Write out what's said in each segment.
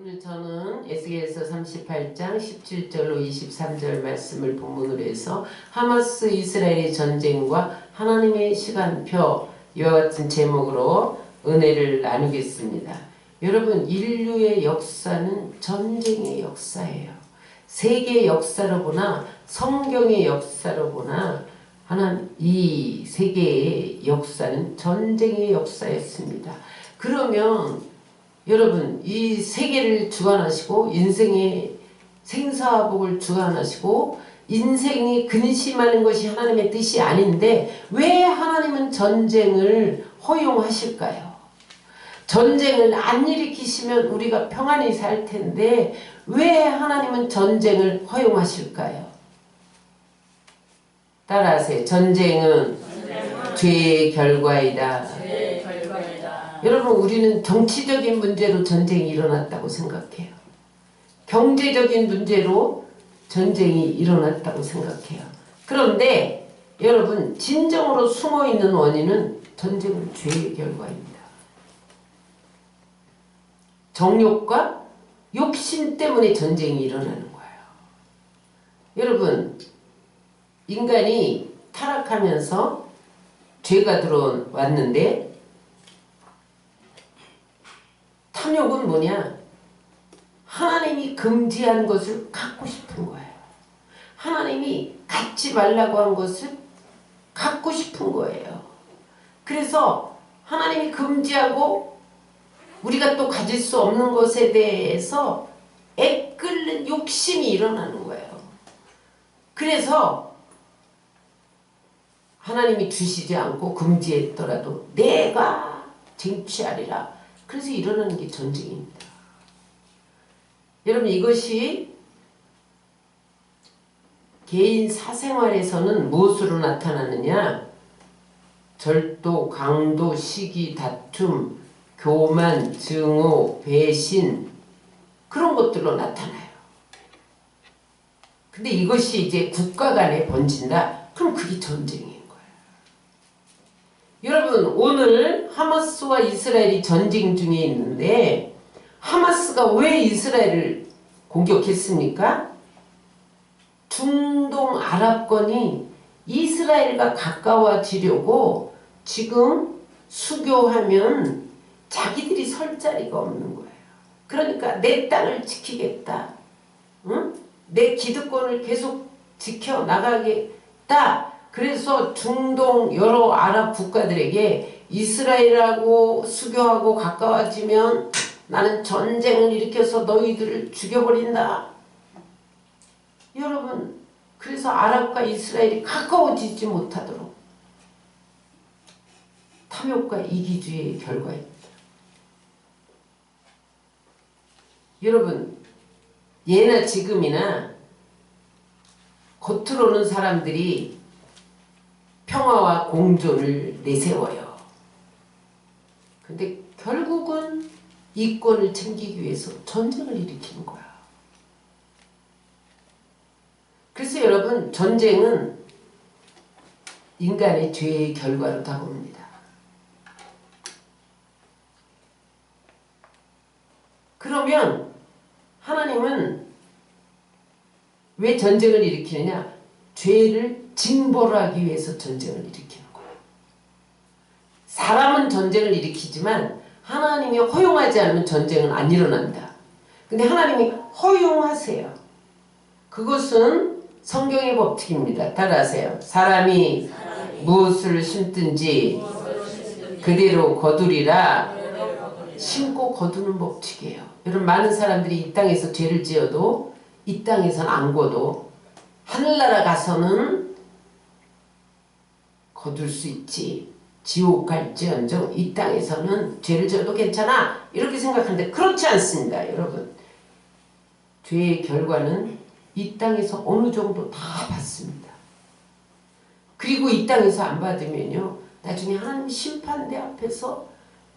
오늘 저는 에스겔서 38장 17절로 23절 말씀을 본문으로 해서 하마스 이스라엘의 전쟁과 하나님의 시간표 이와 같은 제목으로 은혜를 나누겠습니다. 여러분, 인류의 역사는 전쟁의 역사예요. 세계의 역사로 보나 성경의 역사로 보나 이 세계의 역사는 전쟁의 역사였습니다. 그러면 여러분, 이 세계를 주관하시고 인생의 생사복을 주관하시고 인생이 근심하는 것이 하나님의 뜻이 아닌데 왜 하나님은 전쟁을 허용하실까요? 전쟁을 안 일으키시면 우리가 평안히 살 텐데 왜 하나님은 전쟁을 허용하실까요? 따라하세요. 전쟁은 죄의 결과이다. 여러분, 우리는 정치적인 문제로 전쟁이 일어났다고 생각해요. 경제적인 문제로 전쟁이 일어났다고 생각해요. 그런데 여러분, 진정으로 숨어있는 원인은 전쟁은 죄의 결과입니다. 정욕과 욕심 때문에 전쟁이 일어나는 거예요. 여러분, 인간이 타락하면서 죄가 들어왔는데 탐욕은 뭐냐? 하나님이 금지한 것을 갖고 싶은 거예요. 하나님이 갖지 말라고 한 것을 갖고 싶은 거예요. 그래서 하나님이 금지하고 우리가 또 가질 수 없는 것에 대해서 애끓는 욕심이 일어나는 거예요. 그래서 하나님이 주시지 않고 금지했더라도 내가 쟁취하리라. 그래서 일어나는 게 전쟁입니다. 여러분, 이것이 개인 사생활에서는 무엇으로 나타나느냐? 절도, 강도, 시기, 다툼, 교만, 증오, 배신, 그런 것들로 나타나요. 근데 이것이 이제 국가 간에 번진다? 그럼 그게 전쟁이에요. 여러분, 오늘 하마스와 이스라엘이 전쟁 중에 있는데 하마스가 왜 이스라엘을 공격했습니까? 중동 아랍권이 이스라엘과 가까워지려고 지금 수교하면 자기들이 설 자리가 없는 거예요. 그러니까 내 땅을 지키겠다. 응? 내 기득권을 계속 지켜나가겠다. 그래서 중동 여러 아랍 국가들에게 이스라엘하고 수교하고 가까워지면 나는 전쟁을 일으켜서 너희들을 죽여버린다. 여러분, 그래서 아랍과 이스라엘이 가까워지지 못하도록 탐욕과 이기주의의 결과입니다. 여러분, 예나 지금이나 겉으로는 사람들이 평화와 공존을 내세워요. 근데 결국은 이권을 챙기기 위해서 전쟁을 일으키는 거야. 그래서 여러분, 전쟁은 인간의 죄의 결과로 다가옵니다. 그러면 하나님은 왜 전쟁을 일으키느냐? 죄를 징벌하기 위해서 전쟁을 일으키는 거예요. 사람은 전쟁을 일으키지만 하나님이 허용하지 않으면 전쟁은 안 일어납니다. 근데 하나님이 허용하세요. 그것은 성경의 법칙입니다. 따라하세요. 사람이 무엇을 심든지 그대로 거두리라. 심고 거두는 법칙이에요. 여러분, 많은 사람들이 이 땅에서 죄를 지어도 이 땅에서는 안 거둬. 하늘나라 가서는 거둘 수 있지. 지옥 갈지언정 이 땅에서는 죄를 지어도 괜찮아. 이렇게 생각하는데 그렇지 않습니다. 여러분, 죄의 결과는 이 땅에서 어느 정도 다 받습니다. 그리고 이 땅에서 안 받으면요, 나중에 하나님 심판대 앞에서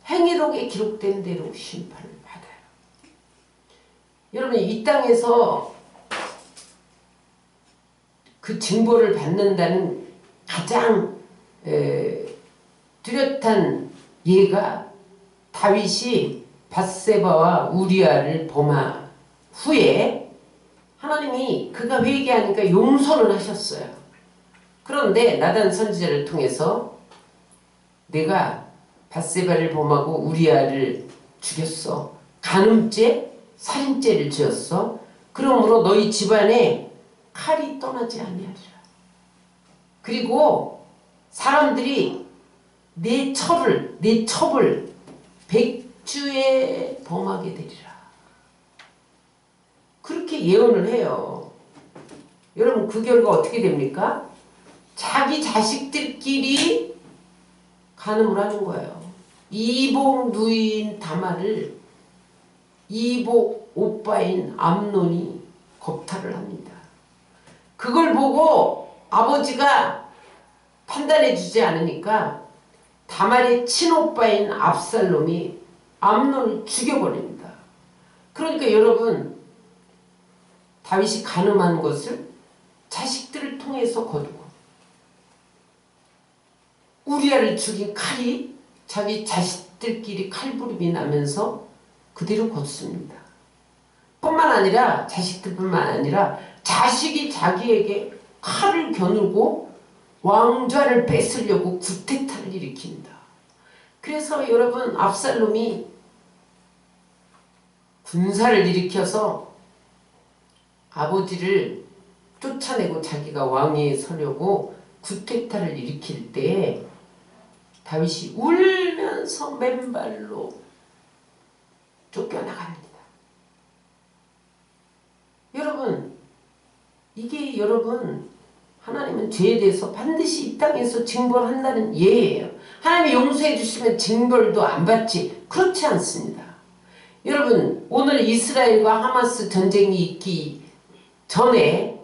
행위록에 기록된 대로 심판을 받아요. 여러분, 이 땅에서 그 징벌을 받는다는 가장 뚜렷한 예가 다윗이 밧세바와 우리아를 범한 후에 하나님이 그가 회개하니까 용서를 하셨어요. 그런데 나단 선지자를 통해서 내가 밧세바를 범하고 우리아를 죽였어. 간음죄, 살인죄를 지었어. 그러므로 너희 집안에 칼이 떠나지 아니하리라. 그리고 사람들이 내 첩을 백주에 범하게 되리라. 그렇게 예언을 해요. 여러분 그 결과 어떻게 됩니까? 자기 자식들끼리 간음을 하는 거예요. 이복 누이인 다말을 이복 오빠인 암논이 겁탈을 합니다. 그걸 보고 아버지가 판단해 주지 않으니까 다말의 친오빠인 압살롬이 암논을 죽여버립니다. 그러니까 여러분 다윗이 간음한 것을 자식들을 통해서 거두고 우리아를 죽인 칼이 자기 자식들끼리 칼부림이 나면서 그대로 거둡니다. 뿐만 아니라 자식들뿐만 아니라 자식이 자기에게 칼을 겨누고 왕좌를 뺏으려고 구테타를 일으킵니다. 그래서 여러분 압살롬이 군사를 일으켜서 아버지를 쫓아내고 자기가 왕위에 서려고 구테타를 일으킬 때 다윗이 울면서 맨발로 쫓겨나갑니다. 여러분 이게 여러분 하나님은 죄에 대해서 반드시 이 땅에서 징벌한다는 예예요. 하나님이 용서해 주시면 징벌도 안 받지 그렇지 않습니다. 여러분 오늘 이스라엘과 하마스 전쟁이 있기 전에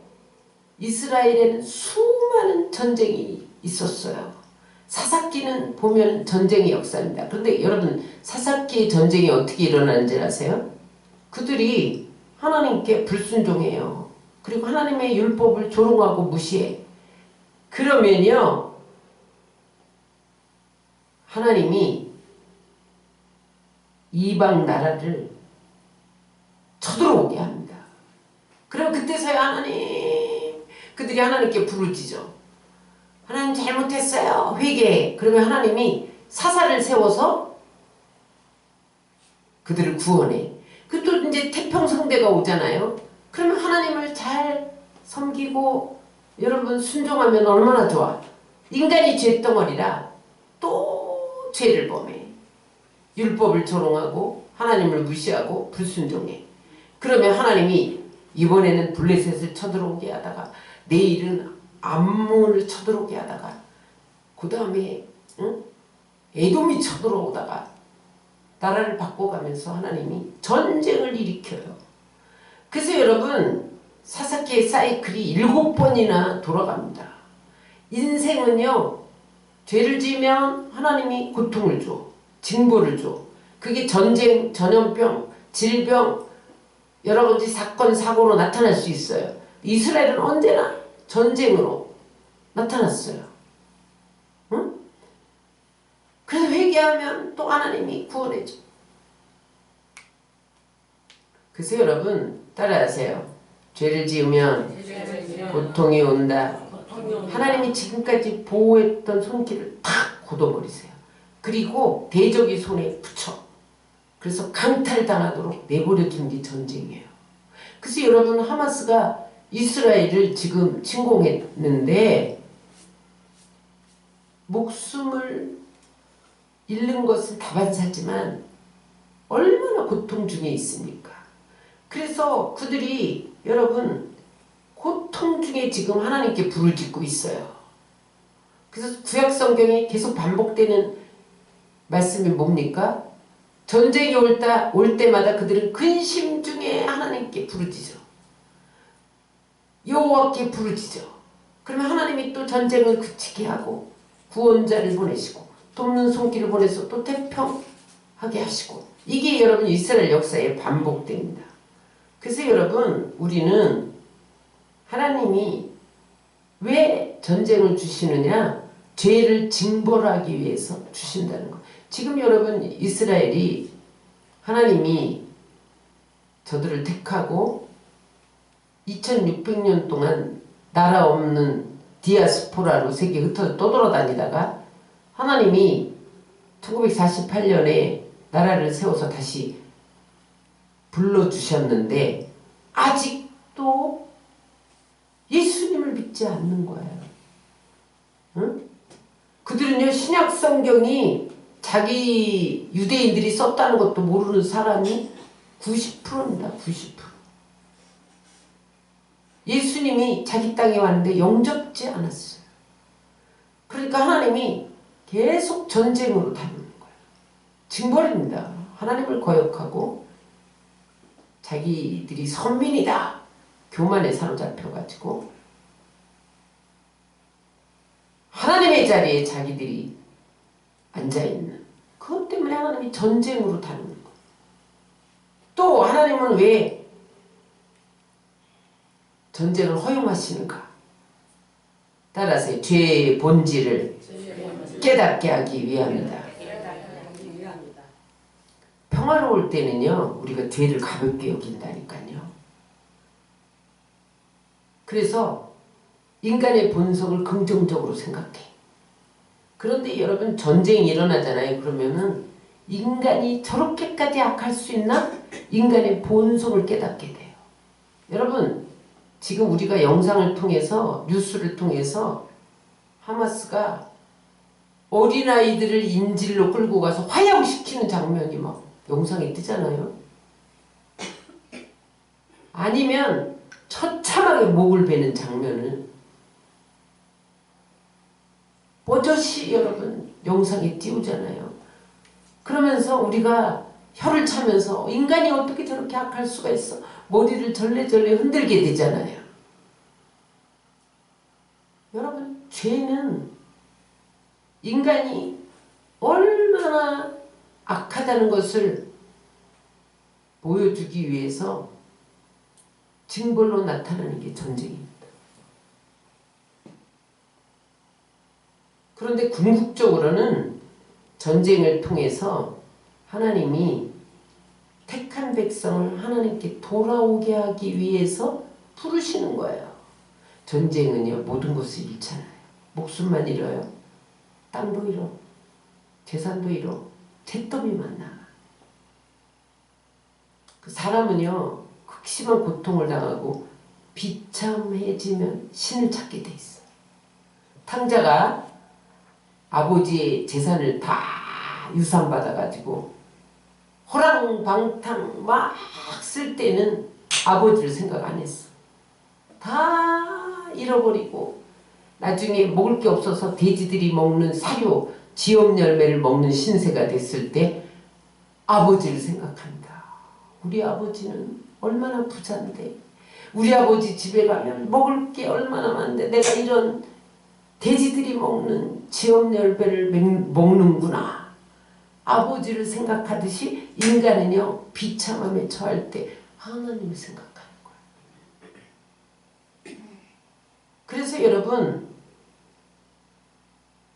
이스라엘에는 수많은 전쟁이 있었어요. 사사기는 보면 전쟁의 역사입니다. 그런데 여러분 사사기의 전쟁이 어떻게 일어나는지 아세요? 그들이 하나님께 불순종해요. 그리고 하나님의 율법을 조롱하고 무시해. 그러면요 하나님이 이방 나라를 쳐들어오게 합니다. 그럼 그때서야 하나님 그들이 하나님께 부르짖어. 하나님 잘못했어요. 회개해. 그러면 하나님이 사사를 세워서 그들을 구원해. 그 또 이제 태평성대가 오잖아요. 그러면 하나님을 잘 섬기고 여러분 순종하면 얼마나 좋아. 인간이 죄덩어리라 또 죄를 범해. 율법을 조롱하고 하나님을 무시하고 불순종해. 그러면 하나님이 이번에는 블레셋을 쳐들어오게 하다가 내일은 암몬을 쳐들어오게 하다가 그 다음에 에돔이 쳐들어오다가 나라를 바꿔가면서 하나님이 전쟁을 일으켜요. 그래서 여러분 사사기의 사이클이 7번이나 돌아갑니다. 인생은요 죄를 지으면 하나님이 고통을 줘. 징벌을 줘. 그게 전쟁, 전염병, 질병 여러 가지 사건, 사고로 나타날 수 있어요. 이스라엘은 언제나 전쟁으로 나타났어요. 응? 그래서 회개하면 또 하나님이 구원해줘. 그래서 여러분 따라하세요. 죄를 지으면 고통이 온다. 하나님이 지금까지 보호했던 손길을 탁 걷어버리세요. 그리고 대적의 손에 붙여. 그래서 강탈당하도록 내버려둔 게 전쟁이에요. 그래서 여러분 하마스가 이스라엘을 지금 침공했는데 목숨을 잃는 것은 다반사지만 얼마나 고통 중에 있습니까? 그래서 그들이 여러분 고통 중에 지금 하나님께 부르짖고 있어요. 그래서 구약성경에 계속 반복되는 말씀이 뭡니까? 전쟁이 올 때마다 그들은 근심 중에 하나님께 부르짖어. 여호와께 부르짖어. 그러면 하나님이 또 전쟁을 그치게 하고 구원자를 보내시고 돕는 손길을 보내서 또 태평하게 하시고 이게 여러분 이스라엘 역사에 반복됩니다. 그래서 여러분 우리는 하나님이 왜 전쟁을 주시느냐? 죄를 징벌하기 위해서 주신다는 거. 지금 여러분 이스라엘이 하나님이 저들을 택하고 2600년 동안 나라 없는 디아스포라로 세계에 흩어져 떠돌아다니다가 하나님이 1948년에 나라를 세워서 다시 불러주셨는데 아직도 예수님을 믿지 않는 거예요. 응? 그들은요, 신약 성경이 자기 유대인들이 썼다는 것도 모르는 사람이 90%입니다. 90%. 예수님이 자기 땅에 왔는데 영접지 않았어요. 그러니까 하나님이 계속 전쟁으로 다루는 거예요. 징벌입니다. 하나님을 거역하고 자기들이 선민이다. 교만에 사로잡혀가지고 하나님의 자리에 자기들이 앉아있는 그것 때문에 하나님이 전쟁으로 다루는 거예요. 또 하나님은 왜 전쟁을 허용하시는가? 따라서 죄의 본질을 깨닫게 하기 위함이다. 평화로울 때는요, 우리가 죄를 가볍게 여긴다니까요. 그래서 인간의 본성을 긍정적으로 생각해. 그런데 여러분, 전쟁이 일어나잖아요. 그러면은 인간이 저렇게까지 악할 수 있나? 인간의 본성을 깨닫게 돼요. 여러분, 지금 우리가 영상을 통해서, 뉴스를 통해서 하마스가 어린아이들을 인질로 끌고 가서 화형시키는 장면이 막 영상에 뜨잖아요. 아니면 처참하게 목을 베는 장면을 버젓이 여러분 영상에 띄우잖아요. 그러면서 우리가 혀를 차면서 인간이 어떻게 저렇게 악할 수가 있어? 머리를 절레절레 흔들게 되잖아요. 여러분, 죄는 인간이 얼마나 악하다는 것을 보여주기 위해서 징벌로 나타나는 게 전쟁입니다. 그런데 궁극적으로는 전쟁을 통해서 하나님이 택한 백성을 하나님께 돌아오게 하기 위해서 부르시는 거예요. 전쟁은요, 모든 것을 잃잖아요. 목숨만 잃어요. 땅도 잃어. 재산도 잃어. 잿더미만 나가. 그 사람은요, 극심한 고통을 당하고 비참해지면 신을 찾게 돼 있어. 탕자가 아버지의 재산을 다 유산받아가지고 호랑방탕 막 쓸 때는 아버지를 생각 안 했어. 다 잃어버리고 나중에 먹을 게 없어서 돼지들이 먹는 사료, 지엽 열매를 먹는 신세가 됐을 때 아버지를 생각한다. 우리 아버지는 얼마나 부자인데, 우리 아버지 집에 가면 먹을 게 얼마나 많은데 내가 이런 돼지들이 먹는 지엽 열매를 먹는구나. 아버지를 생각하듯이 인간은요, 비참함에 처할 때 하나님을 생각하는 거예요. 그래서 여러분,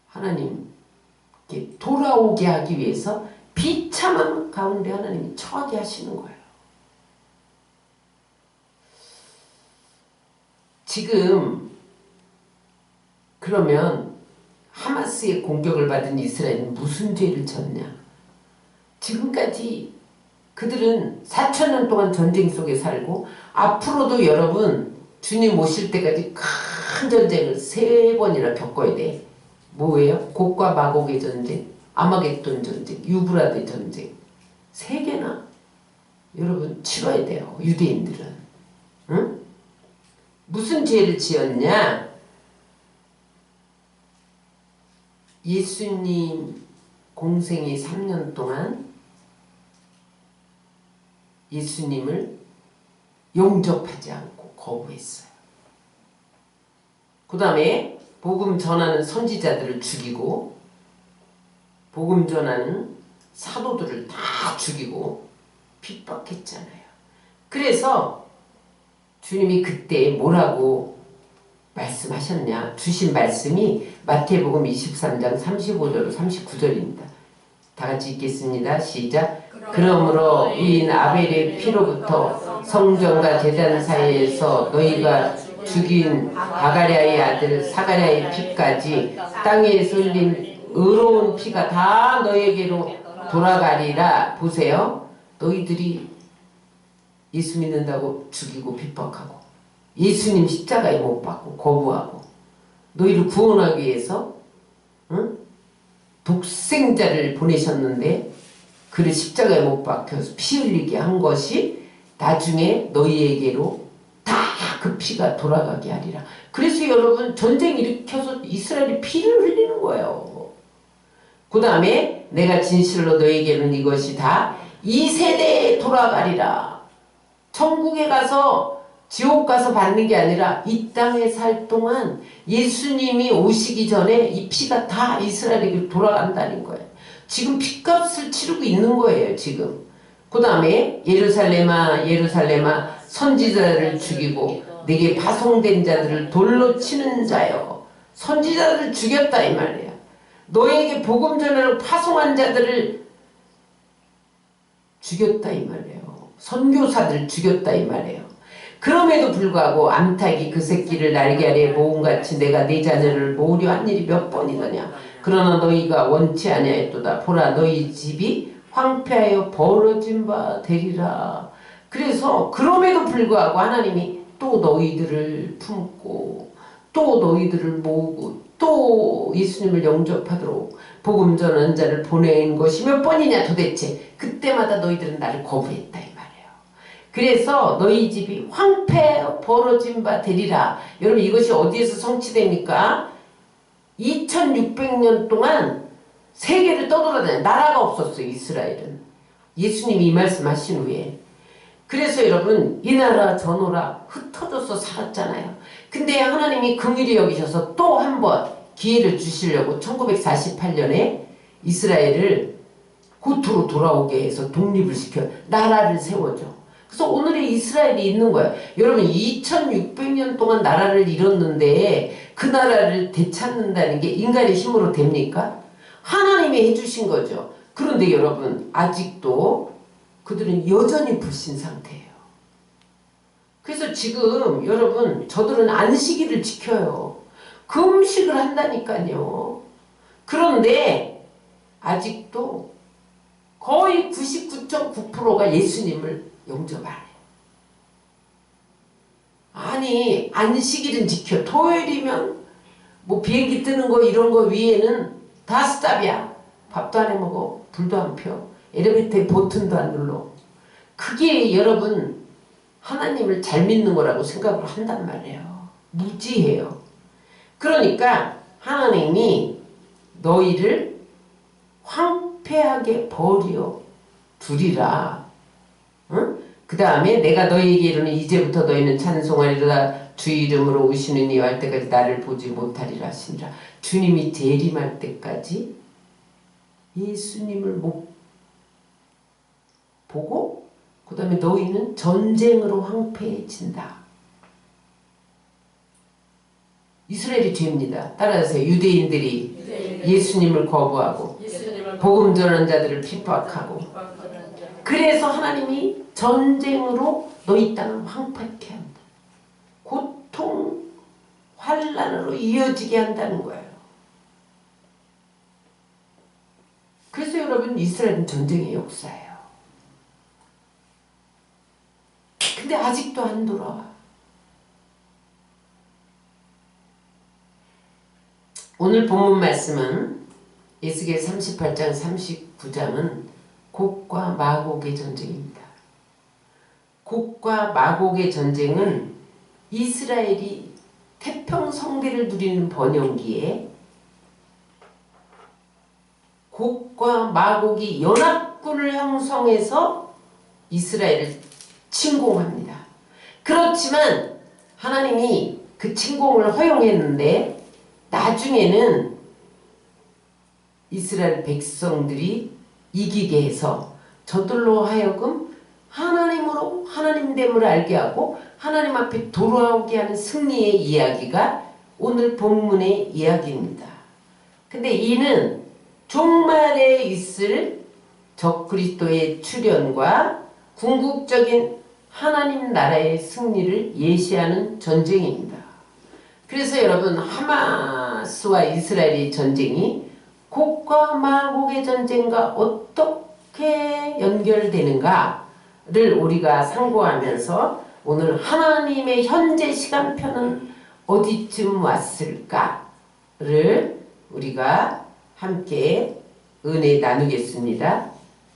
하나님께 돌아오게 하기 위해서 비참함 가운데 하나님이 처하게 하시는 거예요. 지금 그러면 하마스의 공격을 받은 이스라엘은 무슨 죄를 졌냐? 지금까지 그들은 4,000년 동안 전쟁 속에 살고 앞으로도 여러분 주님 오실 때까지 큰 전쟁을 3번이나 겪어야 돼. 뭐예요? 곡과 마곡의 전쟁, 아마겟돈 전쟁, 유브라데 전쟁 3개나 여러분 치러야 돼요. 유대인들은. 응? 무슨 죄를 지었냐? 예수님 공생이 3년 동안 예수님을 용접하지 않고 거부했어요. 그 다음에 복음 전하는 선지자들을 죽이고 복음 전하는 사도들을 다 죽이고 핍박했잖아요. 그래서 주님이 그때 뭐라고 말씀하셨냐? 주신 말씀이 마태복음 23장 35절 39절입니다. 다 같이 읽겠습니다. 시작. 그러므로 이인 아벨의 피로부터 성전과 제단 사이에서 너희가 죽인 바가랴의 아들 사가랴의 피까지 땅에 흘린 의로운 피가 다 너희에게로 돌아가리라. 보세요. 너희들이 예수 믿는다고 죽이고 핍박하고 예수님 십자가에 못 박고 거부하고 너희를 구원하기 위해서 응? 독생자를 보내셨는데 그를 십자가에 못 박혀서 피 흘리게 한 것이 나중에 너희에게로 다 그 피가 돌아가게 하리라. 그래서 여러분 전쟁 일으켜서 이스라엘이 피를 흘리는 거예요. 그 다음에 내가 진실로 너희에게는 이것이 다 이 세대에 돌아가리라. 천국에 가서 지옥 가서 받는 게 아니라 이 땅에 살 동안 예수님이 오시기 전에 이 피가 다 이스라엘에게 돌아간다는 거예요. 지금 피값을 치르고 있는 거예요. 지금. 그 다음에 예루살렘아 예루살렘아 선지자를 죽이고 내게 파송된 자들을 돌로 치는 자여. 선지자들을 죽였다 이 말이에요. 너에게 복음 전하러 파송한 자들을 죽였다 이 말이에요. 선교사들을 죽였다 이 말이에요. 그럼에도 불구하고 암탉이 그 새끼를 날개 아래 모음같이 내가 네 자녀를 모으려 한 일이 몇 번이더냐. 그러나 너희가 원치 아니하였도다. 보라 너희 집이 황폐하여 벌어진 바 되리라. 그래서 그럼에도 불구하고 하나님이 또 너희들을 품고 또 너희들을 모으고 또 예수님을 영접하도록 복음 전하는 자를 보낸 것이 몇 번이냐 도대체. 그때마다 너희들은 나를 거부했다 이 말이에요. 그래서 너희 집이 황폐하여 벌어진 바 되리라. 여러분 이것이 어디에서 성취됩니까? 2600년 동안 세계를 떠돌아다녀 나라가 없었어요. 이스라엘은. 예수님이 이 말씀 하신 후에. 그래서 여러분 이 나라 저 나라 흩어져서 살았잖아요. 근데 하나님이 긍휼히 여기셔서 또 한 번 기회를 주시려고 1948년에 이스라엘을 고토로 돌아오게 해서 독립을 시켜 나라를 세워줘. 그래서 오늘의 이스라엘이 있는 거예요. 여러분 2600년 동안 나라를 잃었는데 그 나라를 되찾는다는 게 인간의 힘으로 됩니까? 하나님이 해주신 거죠. 그런데 여러분 아직도 그들은 여전히 불신 상태예요. 그래서 지금 여러분 저들은 안식일을 지켜요. 금식을 한다니까요. 그런데 아직도 거의 99.9%가 예수님을 영접 안 해요. 아니 안식일은 지켜. 토요일이면 뭐 비행기 뜨는 거 이런 거 위에는 다 스탑이야. 밥도 안 해먹어. 불도 안 펴. 엘리베이터에 버튼도 안 눌러. 그게 여러분 하나님을 잘 믿는 거라고 생각을 한단 말이에요. 무지해요. 그러니까 하나님이 너희를 황폐하게 버려 두리라. 응? 그 다음에 내가 너희에게 이르는 이제부터 너희는 찬송하리라. 주 이름으로 오시는 이와 할 때까지 나를 보지 못하리라 하시니라. 주님이 재림할 때까지 예수님을 못 보고 그 다음에 너희는 전쟁으로 황폐해진다. 이스라엘이 죄입니다. 따라하세요. 유대인들이 예수님을 거부하고 복음 전하는 자들을 핍박하고 그래서 하나님이 전쟁으로 너희 땅을 황폐케 한다. 고통, 환난으로 이어지게 한다는 거예요. 그래서 여러분 이스라엘은 전쟁의 역사예요. 근데 아직도 안 돌아와. 오늘 본문 말씀은 에스겔 38장 39장은 곡과 마곡의 전쟁입니다. 곡과 마곡의 전쟁은 이스라엘이 태평성대를 누리는 번영기에 곡과 마곡이 연합군을 형성해서 이스라엘을 침공합니다. 그렇지만 하나님이 그 침공을 허용했는데 나중에는 이스라엘 백성들이 이기게 해서 저들로 하여금 하나님으로 하나님됨을 알게 하고 하나님 앞에 돌아오게 하는 승리의 이야기가 오늘 본문의 이야기입니다. 근데 이는 종말에 있을 적그리스도의 출현과 궁극적인 하나님 나라의 승리를 예시하는 전쟁입니다. 그래서 여러분 하마스와 이스라엘의 전쟁이 곡과 마곡의 전쟁과 어떻게 연결되는가를 우리가 상고하면서 오늘 하나님의 현재 시간표는 어디쯤 왔을까를 우리가 함께 은혜 나누겠습니다.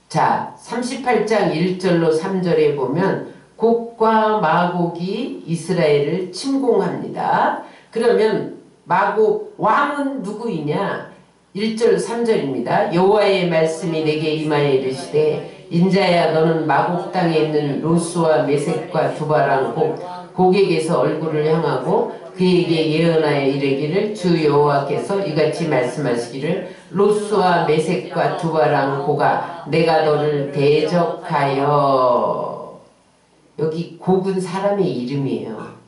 자, 38장 1절로 3절에 보면 곡과 마곡이 이스라엘을 침공합니다. 그러면 마곡 왕은 누구이냐? 1절 3절입니다. 여호와의 말씀이 내게 임하여 이르시되 인자야 너는 마곡 땅에 있는 로스와 메섹과 두바랑 곡에게서 얼굴을 향하고 그에게 예언하여 이르기를 주 여호와께서 이같이 말씀하시기를 로스와 메섹과 두바랑 고가 내가 너를 대적하여. 여기 곡은 사람의 이름이에요.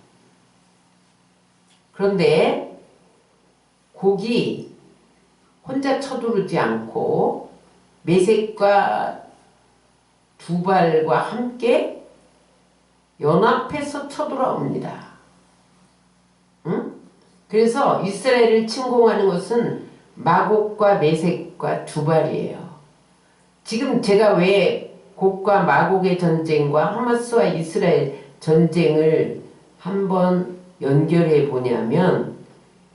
그런데 곡이 혼자 쳐두르지 않고 메섹과 두발과 함께 연합해서 쳐들어옵니다. 응? 그래서 이스라엘을 침공하는 것은 마곡과 메섹과 두발이에요. 지금 제가 왜 곡과 마곡의 전쟁과 하마스와 이스라엘 전쟁을 한번 연결해 보냐면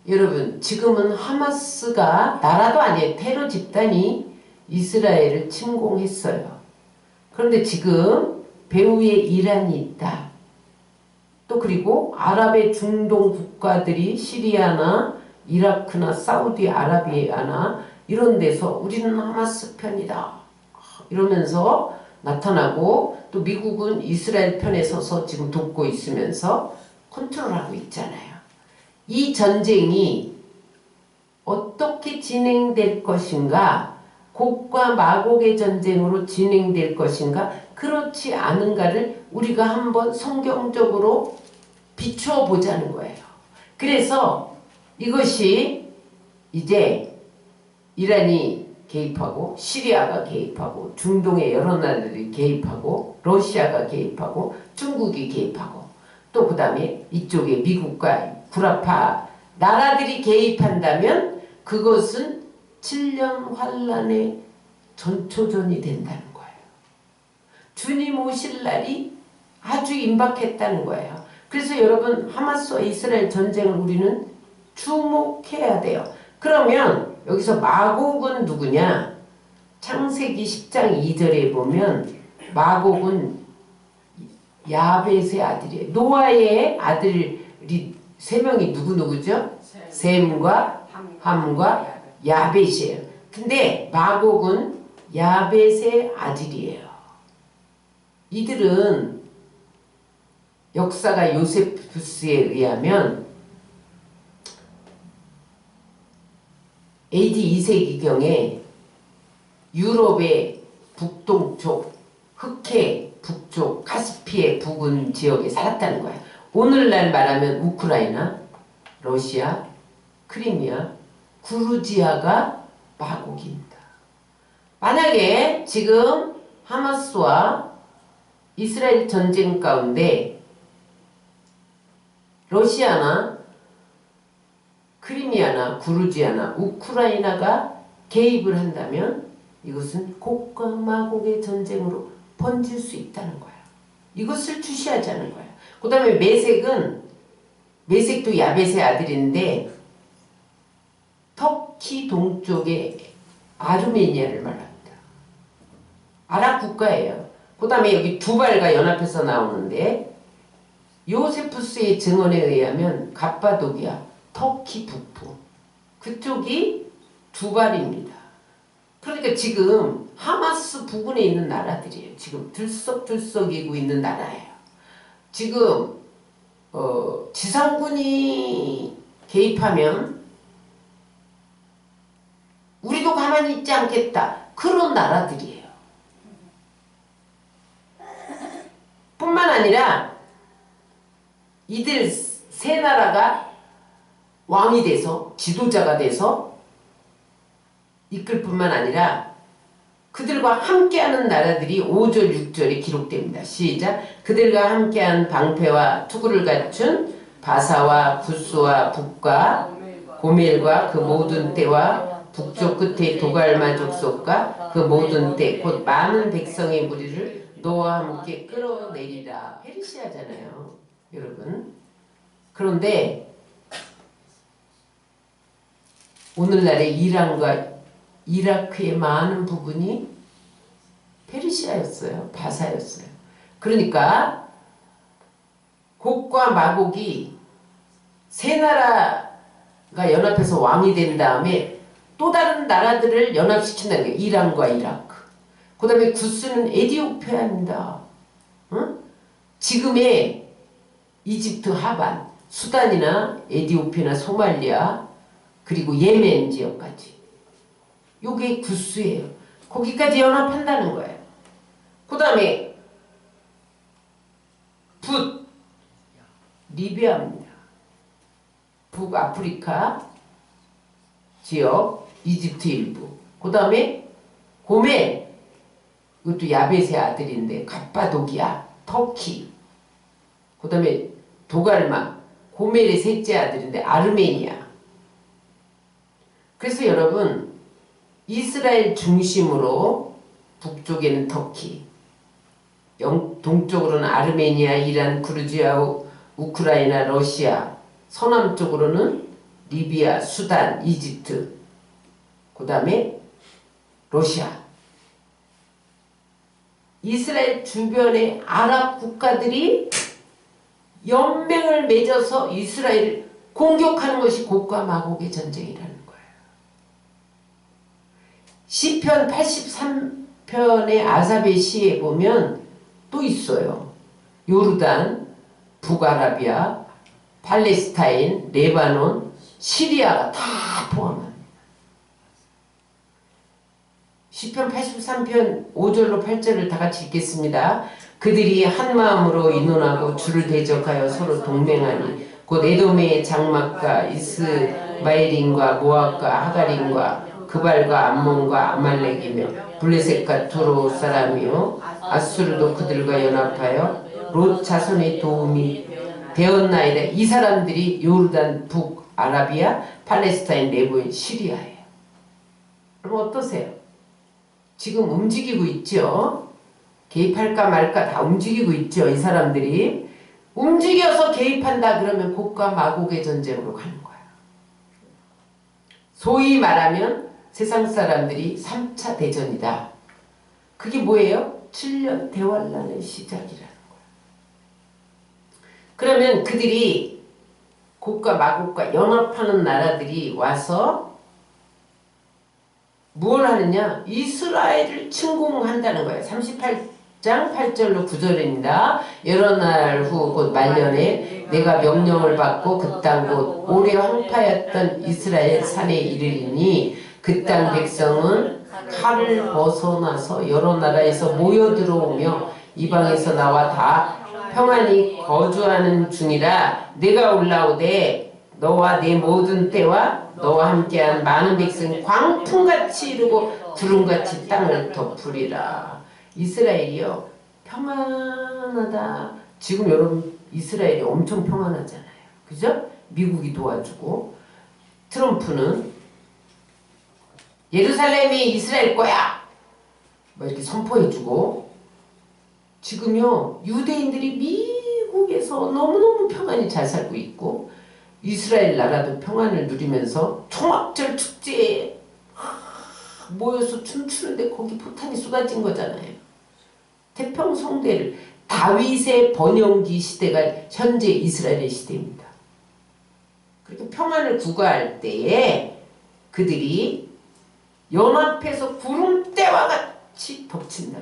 여러분 지금은 하마스가 나라도 아니에요. 테러 집단이 이스라엘을 침공했어요. 그런데 지금 배후에 이란이 있다. 또 그리고 아랍의 중동 국가들이 시리아나 이라크나 사우디아라비아나 이런 데서 우리는 하마스 편이다 이러면서 나타나고 또 미국은 이스라엘 편에 서서 지금 돕고 있으면서 컨트롤하고 있잖아요. 이 전쟁이 어떻게 진행될 것인가, 곡과 마곡의 전쟁으로 진행될 것인가, 그렇지 않은가를 우리가 한번 성경적으로 비추어 보자는 거예요. 그래서 이것이 이제 이란이 개입하고 시리아가 개입하고 중동의 여러 나라들이 개입하고 러시아가 개입하고 중국이 개입하고 또 그 다음에 이쪽에 미국과 구라파 나라들이 개입한다면 그것은 7년 환란의 전초전이 된다는 거예요. 주님 오실 날이 아주 임박했다는 거예요. 그래서 여러분 하마스와 이스라엘 전쟁을 우리는 주목해야 돼요. 그러면 여기서 마곡은 누구냐? 창세기 10장 2절에 보면 마곡은 야벳의 아들이에요. 노아의 아들이 세 명이 누구누구죠? 셈과 함과 야벳이에요. 근데 마곡은 야벳의 아들이에요. 이들은 역사가 요세푸스에 의하면 AD 2세기경에 유럽의 북동쪽, 흑해 북쪽, 카스피해 부근 지역에 살았다는 거야. 오늘날 말하면 우크라이나, 러시아, 크리미아, 구르지아가 마곡입니다. 만약에 지금 하마스와 이스라엘 전쟁 가운데 러시아나 크리미아나 구르지아나 우크라이나가 개입을 한다면 이것은 곡과 마곡의 전쟁으로 번질 수 있다는 거예요. 이것을 주시하자는 거예요. 그 다음에 메섹도 야벳의 아들인데 터키 동쪽의 아르메니아를 말합니다. 아랍 국가예요. 그 다음에 여기 두발과 연합해서 나오는데 요세푸스의 증언에 의하면 갑바도기아, 터키 북부 그쪽이 두발입니다. 그러니까 지금 하마스 부근에 있는 나라들이에요. 지금 들썩들썩이고 있는 나라예요. 지금 지상군이 개입하면 우리도 가만히 있지 않겠다. 그런 나라들이에요. 뿐만 아니라 이들 세 나라가 왕이 돼서 지도자가 돼서 이끌 뿐만 아니라 그들과 함께하는 나라들이 5절 6절에 기록됩니다. 시작. 그들과 함께한 방패와 투구를 갖춘 바사와 굿수와 북과 고멜과 그 모든 때와 북쪽 끝에 도갈마 족속과 그 모든 때 곧 많은 백성의 무리를 너와 함께 끌어내리라. 페르시아잖아요, 여러분. 그런데 오늘날의 이란과 이라크의 많은 부분이 페르시아였어요. 바사였어요. 그러니까 곡과 마곡이 세 나라가 연합해서 왕이 된 다음에 또 다른 나라들을 연합시킨다는 거예요. 이란과 이라크. 그 다음에 구스는 에디오피아입니다. 응? 지금의 이집트 하반, 수단이나 에디오피아나 소말리아, 그리고 예멘 지역까지. 요게 구스예요. 거기까지 연합한다는 거예요. 그 다음에 붓, 리비아입니다. 북아프리카 지역, 이집트 일부. 그 다음에 고멜, 이것도 야벳의 아들인데 갑바도기아, 터키. 그 다음에 도갈마, 고멜의 셋째 아들인데 아르메니아. 그래서 여러분, 이스라엘 중심으로 북쪽에는 터키, 동쪽으로는 아르메니아, 이란, 그루지아, 우크라이나, 러시아, 서남쪽으로는 리비아, 수단, 이집트, 그 다음에 러시아. 이스라엘 주변의 아랍 국가들이 연맹을 맺어서 이스라엘을 공격하는 것이 곡과 마곡의 전쟁이라는 거예요. 시편 83편의 아삽의 시에 보면 또 있어요. 요르단, 북아라비아, 팔레스타인, 레바논, 시리아가 다 포함합니다. 시편 83편 5절로 8절을 다 같이 읽겠습니다. 그들이 한마음으로 의논하고 주를 대적하여 서로 동맹하니 곧 에돔의 장막과 이스마엘인과 모압과 하갈인과 그발과 암몬과 아말렉이며 블레셋과 두로 사람이요 아수르도 그들과 연합하여 롯 자손의 도움이 되었나이다. 이 사람들이 요르단, 북아라비아, 팔레스타인, 레바논, 시리아예요. 그럼 어떠세요? 지금 움직이고 있죠. 개입할까 말까 다 움직이고 있죠. 이 사람들이 움직여서 개입한다 그러면 곡과 마곡의 전쟁으로 가는 거야. 소위 말하면 세상 사람들이 3차 대전이다. 그게 뭐예요? 7년 대환란의 시작이라는 거야. 그러면 그들이 곡과 마곡과 연합하는 나라들이 와서 뭘 하느냐? 이스라엘을 침공한다는 거예요. 38장 8절로 9절입니다. 여러 날 후 곧 말년에 내가 명령을 받고 그 땅 곧 오래 황파였던 이스라엘 산에 이르리니 그 땅 백성은 칼을 벗어나서 여러 나라에서 모여 들어오며 이방에서 나와 다 평안히 거주하는 중이라 내가 올라오되 너와 내 모든 때와 너와 함께한 많은 백성이 광풍같이 이르고 구름같이 땅을 덮으리라. 이스라엘이요 평안하다. 지금 여러분 이스라엘이 엄청 평안하잖아요. 그죠? 미국이 도와주고 트럼프는 예루살렘이 이스라엘 거야 뭐 이렇게 선포해주고 지금요 유대인들이 미국에서 너무너무 평안히 잘 살고 있고 이스라엘 나라도 평안을 누리면서 초막절 축제에 모여서 춤추는데 거기 포탄이 쏟아진 거잖아요. 태평성대를 다윗의 번영기 시대가 현재 이스라엘의 시대입니다. 그렇게 평안을 구가할 때에 그들이 연합해서 구름대와 같이 덮친다.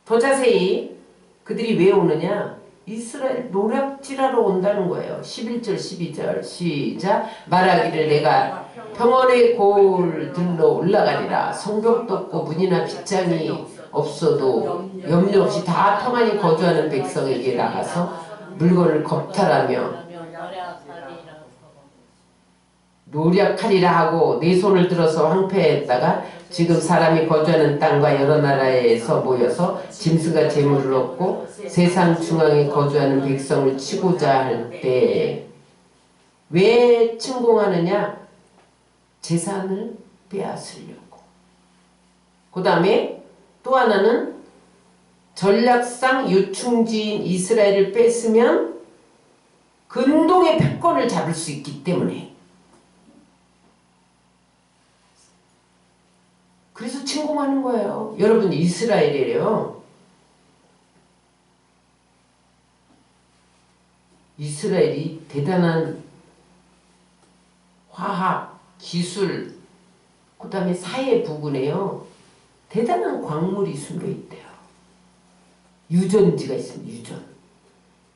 더 자세히 그들이 왜 오느냐? 이스라엘 노략질하러 온다는 거예요. 11절 12절 시작. 말하기를 내가 평원의 골들로 올라가리라. 성벽도 없고 문이나 빗장이 없어도 염려 없이 다 평안히 거주하는 백성에게 나가서 물건을 겁탈하며 노력하리라 하고 네 손을 들어서 황폐했다가 지금 사람이 거주하는 땅과 여러 나라에서 모여서 짐승과 재물을 얻고 세상 중앙에 거주하는 백성을 치고자 할 때 왜 침공하느냐? 재산을 빼앗으려고. 그 다음에 또 하나는 전략상 요충지인 이스라엘을 뺐으면 근동의 패권을 잡을 수 있기 때문에. 그래서 침공하는 거예요. 여러분, 이스라엘이래요. 이스라엘이 대단한 화학, 기술, 그 다음에 사회 부근에요. 대단한 광물이 숨겨 있대요. 유전지가 있습니다. 유전.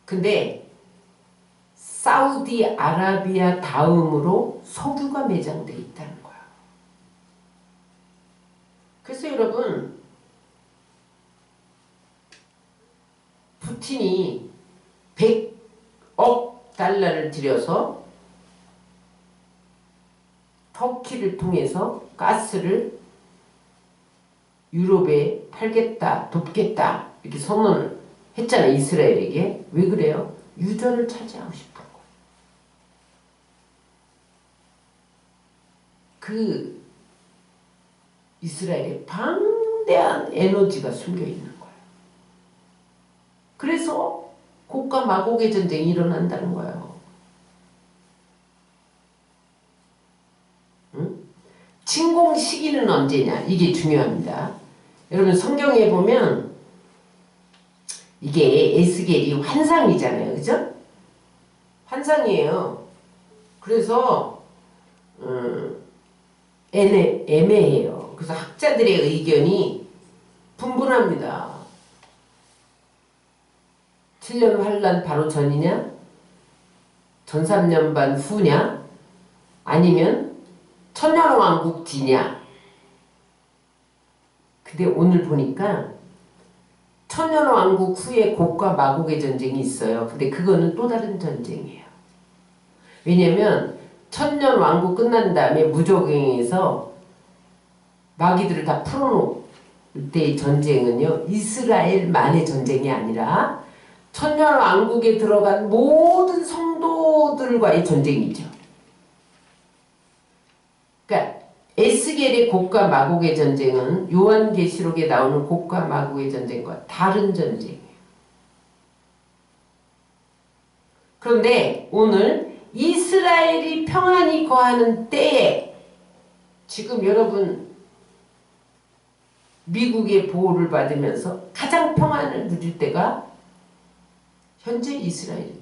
근데 사우디아라비아 다음으로 석유가 매장되어 있다는 거야. 그래서 여러분, 푸틴이 100억 달러를 들여서 터키를 통해서 가스를 유럽에 팔겠다, 돕겠다 이렇게 선언을 했잖아요. 이스라엘에게. 왜 그래요? 유전을 차지하고 싶은 거예요. 그 이스라엘에 방대한 에너지가 숨겨 있는 거예요. 그래서 곡과 마곡의 전쟁이 일어난다는 거예요. 침공 시기는 언제냐? 이게 중요합니다. 여러분, 성경에 보면 이게 에스겔이 환상이잖아요. 그죠? 환상이에요. 그래서 애매해요. 그래서 학자들의 의견이 분분합니다. 7년 환란 바로 전이냐? 전 3년 반 후냐? 아니면 천년왕국 뒤냐? 근데 오늘 보니까 천년왕국 후에 곡과 마곡의 전쟁이 있어요. 근데 그거는 또 다른 전쟁이에요. 왜냐면 천년왕국 끝난 다음에 무적행에서 마귀들을 다 풀어놓을 때의 전쟁은요, 이스라엘만의 전쟁이 아니라 천년왕국에 들어간 모든 성도들과의 전쟁이죠. 그러니까 에스겔의 곡과 마곡의 전쟁은 요한계시록에 나오는 곡과 마곡의 전쟁과 다른 전쟁이에요. 그런데 오늘 이스라엘이 평안히 거하는 때에 지금 여러분 미국의 보호를 받으면서 가장 평안을 누릴 때가 현재 이스라엘입니다.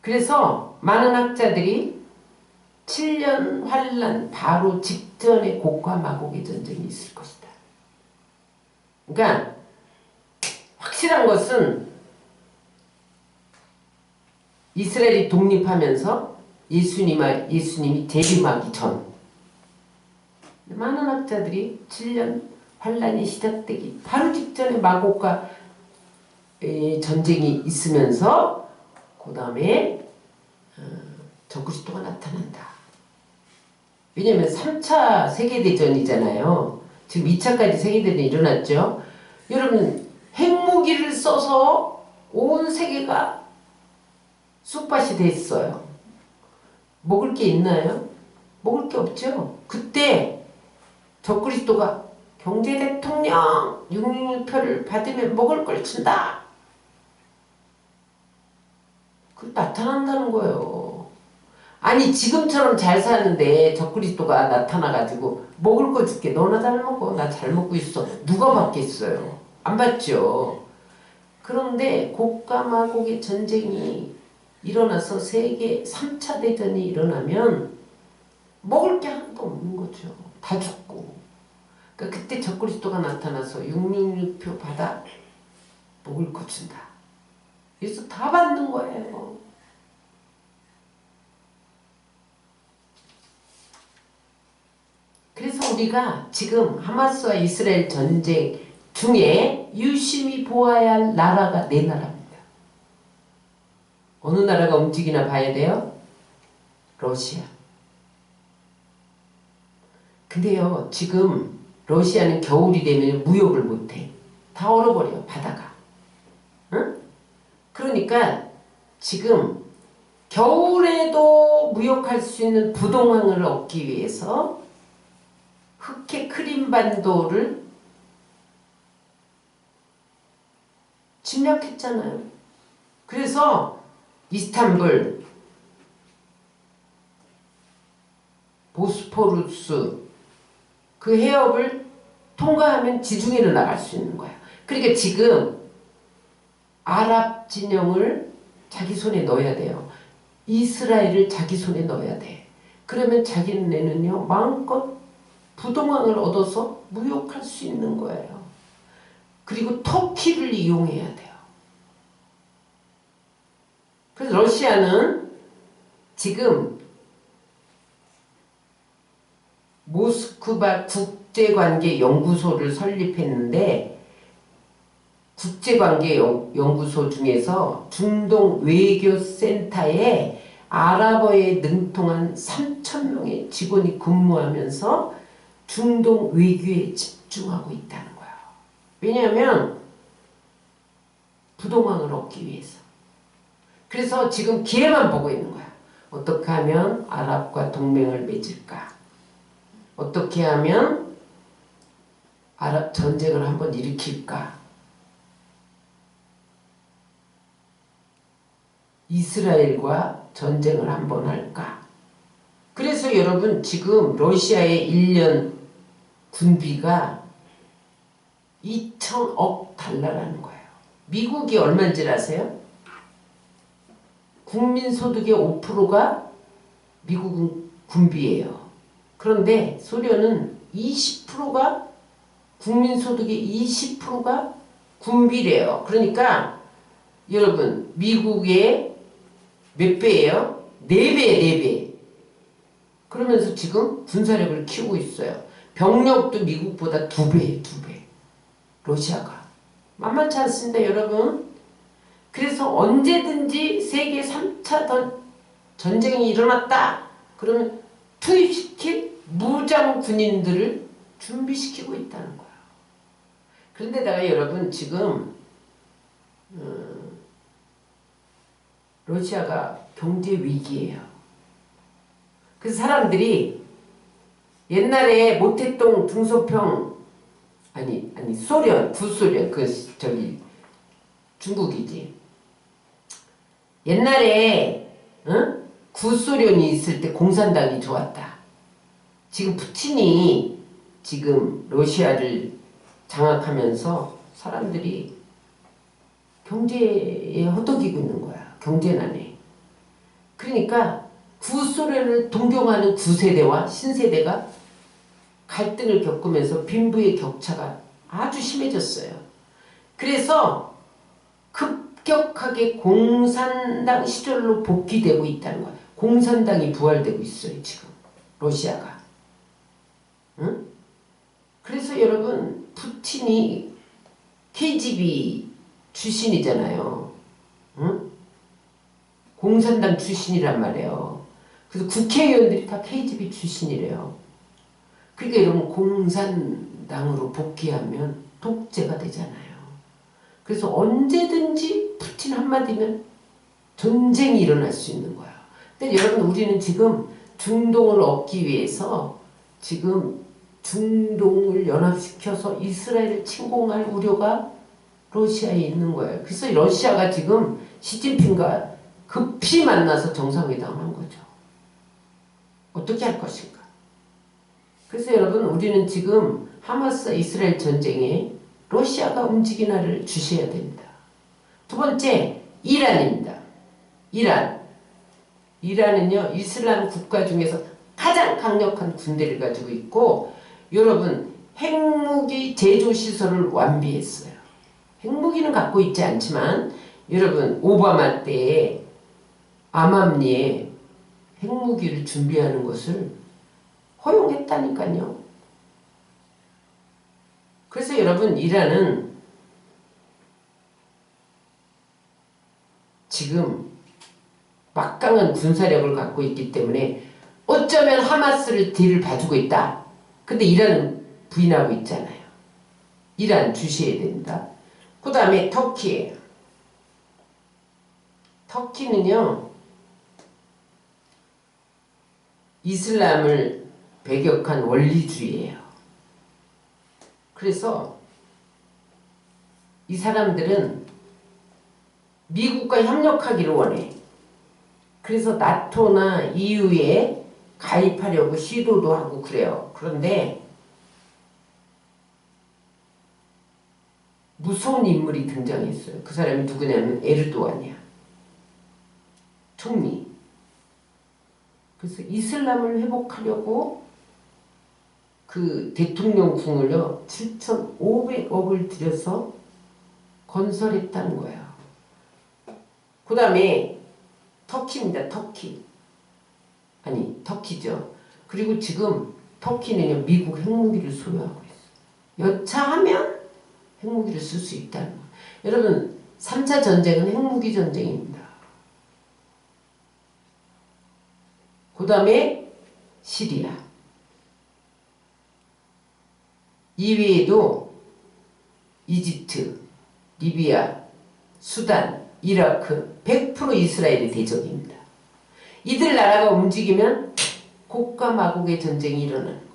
그래서 많은 학자들이 7년 환란 바로 직전에 곡과 마곡의 전쟁이 있을 것이다. 그러니까 확실한 것은 이스라엘이 독립하면서 예수님이 재림하기 전 많은 학자들이 7년 환란이 시작되기 바로 직전에 마곡과 전쟁이 있으면서 그 다음에 적그리스도가 나타난다. 왜냐면 3차 세계대전이잖아요. 지금 2차까지 세계대전이 일어났죠. 여러분, 핵무기를 써서 온 세계가 쑥밭이 됐어요. 먹을 게 있나요? 먹을 게 없죠. 그때 적그리스도가 경제대통령 666표를 받으면 먹을 걸 준다. 그 나타난다는 거예요. 아니, 지금처럼 잘 사는데 적그리스도가 나타나가지고 먹을 거 줄게. 너나 잘 먹어. 나 잘 먹고 있어. 누가 받겠어요? 안 받죠. 그런데 곡과 마곡의 전쟁이 일어나서 세계 3차 대전이 일어나면 먹을 게 하나도 없는 거죠. 다 죽고. 그러니까 그때 적그리스도가 나타나서 666표 받아 먹을 거 준다. 그래서 다 받는 거예요. 그래서 우리가 지금 하마스와 이스라엘 전쟁 중에 유심히 보아야 할 나라가 네 나라입니다. 어느 나라가 움직이나 봐야 돼요? 러시아. 근데요, 지금 러시아는 겨울이 되면 무역을 못해. 다 얼어버려, 바다가. 응? 그러니까 지금 겨울에도 무역할 수 있는 부동항을 얻기 위해서 흑해 크림반도를 침략했잖아요. 그래서 이스탄불, 보스포루스 그 해협을 통과하면 지중해로 나갈 수 있는 거야. 그러니까 지금 아랍 진영을 자기 손에 넣어야 돼요. 이스라엘을 자기 손에 넣어야 돼. 그러면 자기네는요 마음껏 부동항을 얻어서 무역할 수 있는 거예요. 그리고 터키를 이용해야 돼요. 그래서 러시아는 지금 모스크바 국제관계연구소를 설립했는데 국제관계연구소 중에서 중동 외교센터에 아랍어에 능통한 3,000명의 직원이 근무하면서 중동 외교에 집중하고 있다는 거예요. 왜냐하면 부동항을 얻기 위해서. 그래서 지금 기회만 보고 있는 거야. 어떻게 하면 아랍과 동맹을 맺을까? 어떻게 하면 아랍 전쟁을 한번 일으킬까? 이스라엘과 전쟁을 한번 할까? 그래서 여러분 지금 러시아의 1년 군비가 2,000억 달러라는 거예요. 미국이 얼마인지 아세요? 국민소득의 5%가 미국은 군비예요. 그런데 소련은 20%가 국민소득의 20%가 군비래요. 그러니까 여러분 미국의 몇 배예요? 4배, 4배. 그러면서 지금 군사력을 키우고 있어요. 병력도 미국보다 2배, 2배. 러시아가. 만만치 않습니다, 여러분. 그래서 언제든지 세계 3차 전쟁이 일어났다. 그러면 투입시킬 무장 군인들을 준비시키고 있다는 거예요. 그런데다가 여러분 지금 러시아가 경제 위기예요. 그래서 사람들이 옛날에 모택동 등소평 아니 소련 구소련 중국이지. 옛날에 구소련이 있을 때 공산당이 좋았다. 지금 푸틴이 지금 러시아를 장악하면서 사람들이 경제에 허덕이고 있는 거야. 경제난에. 그러니까 구소련을 동경하는 구세대와 신세대가 갈등을 겪으면서 빈부의 격차가 아주 심해졌어요. 그래서 급격하게 공산당 시절로 복귀되고 있다는 거야. 공산당이 부활되고 있어요. 지금 러시아가. 응? 그래서 여러분 푸틴이 KGB 출신이잖아요. 응? 공산당 출신이란 말이에요. 그래서 국회의원들이 다 KGB 출신이래요. 그러니까 여러분 공산당으로 복귀하면 독재가 되잖아요. 그래서 언제든지 푸틴 한마디면 전쟁이 일어날 수 있는 거야. 근데 여러분 우리는 지금 중동을 얻기 위해서 지금 중동을 연합시켜서 이스라엘을 침공할 우려가 러시아에 있는 거예요. 그래서 러시아가 지금 시진핑과 급히 만나서 정상회담을 한 거죠. 어떻게 할 것인가. 그래서 여러분 우리는 지금 하마스 이스라엘 전쟁에 러시아가 움직이나를 주셔야 됩니다. 두 번째 이란입니다. 이란은요 이슬람 국가 중에서 가장 강력한 군대를 가지고 있고 여러분 핵무기 제조시설을 완비했어요. 핵무기는 갖고 있지 않지만 여러분 오바마 때에 암암리에 핵무기를 준비하는 것을 허용했다니까요. 그래서 여러분 이란은 지금 상당한 군사력을 갖고 있기 때문에 어쩌면 하마스를 뒤를 봐주고 있다. 근데 이란은 부인하고 있잖아요. 이란 주시해야 된다. 그 다음에 터키예요. 터키는요, 이슬람을 배격한 원리주의예요. 그래서 이 사람들은 미국과 협력하기를 원해. 그래서 나토나 EU에 가입하려고 시도도 하고 그래요. 그런데 무서운 인물이 등장했어요. 그 사람이 누구냐면 에르도안이야. 총리. 그래서 이슬람을 회복하려고 그 대통령궁을요 7,500억을 들여서 건설했다는 거예요. 그 다음에 터키입니다. 터키. 아니 터키죠. 그리고 지금 터키는요 미국 핵무기를 소유하고 있어요. 여차하면 핵무기를 쓸 수 있다는 거예요. 여러분 3차 전쟁은 핵무기 전쟁입니다. 그 다음에 시리아. 이외에도 이집트, 리비아, 수단, 이라크 100% 이스라엘의 대적입니다. 이들 나라가 움직이면 곡과 마곡의 전쟁이 일어나는 거예요.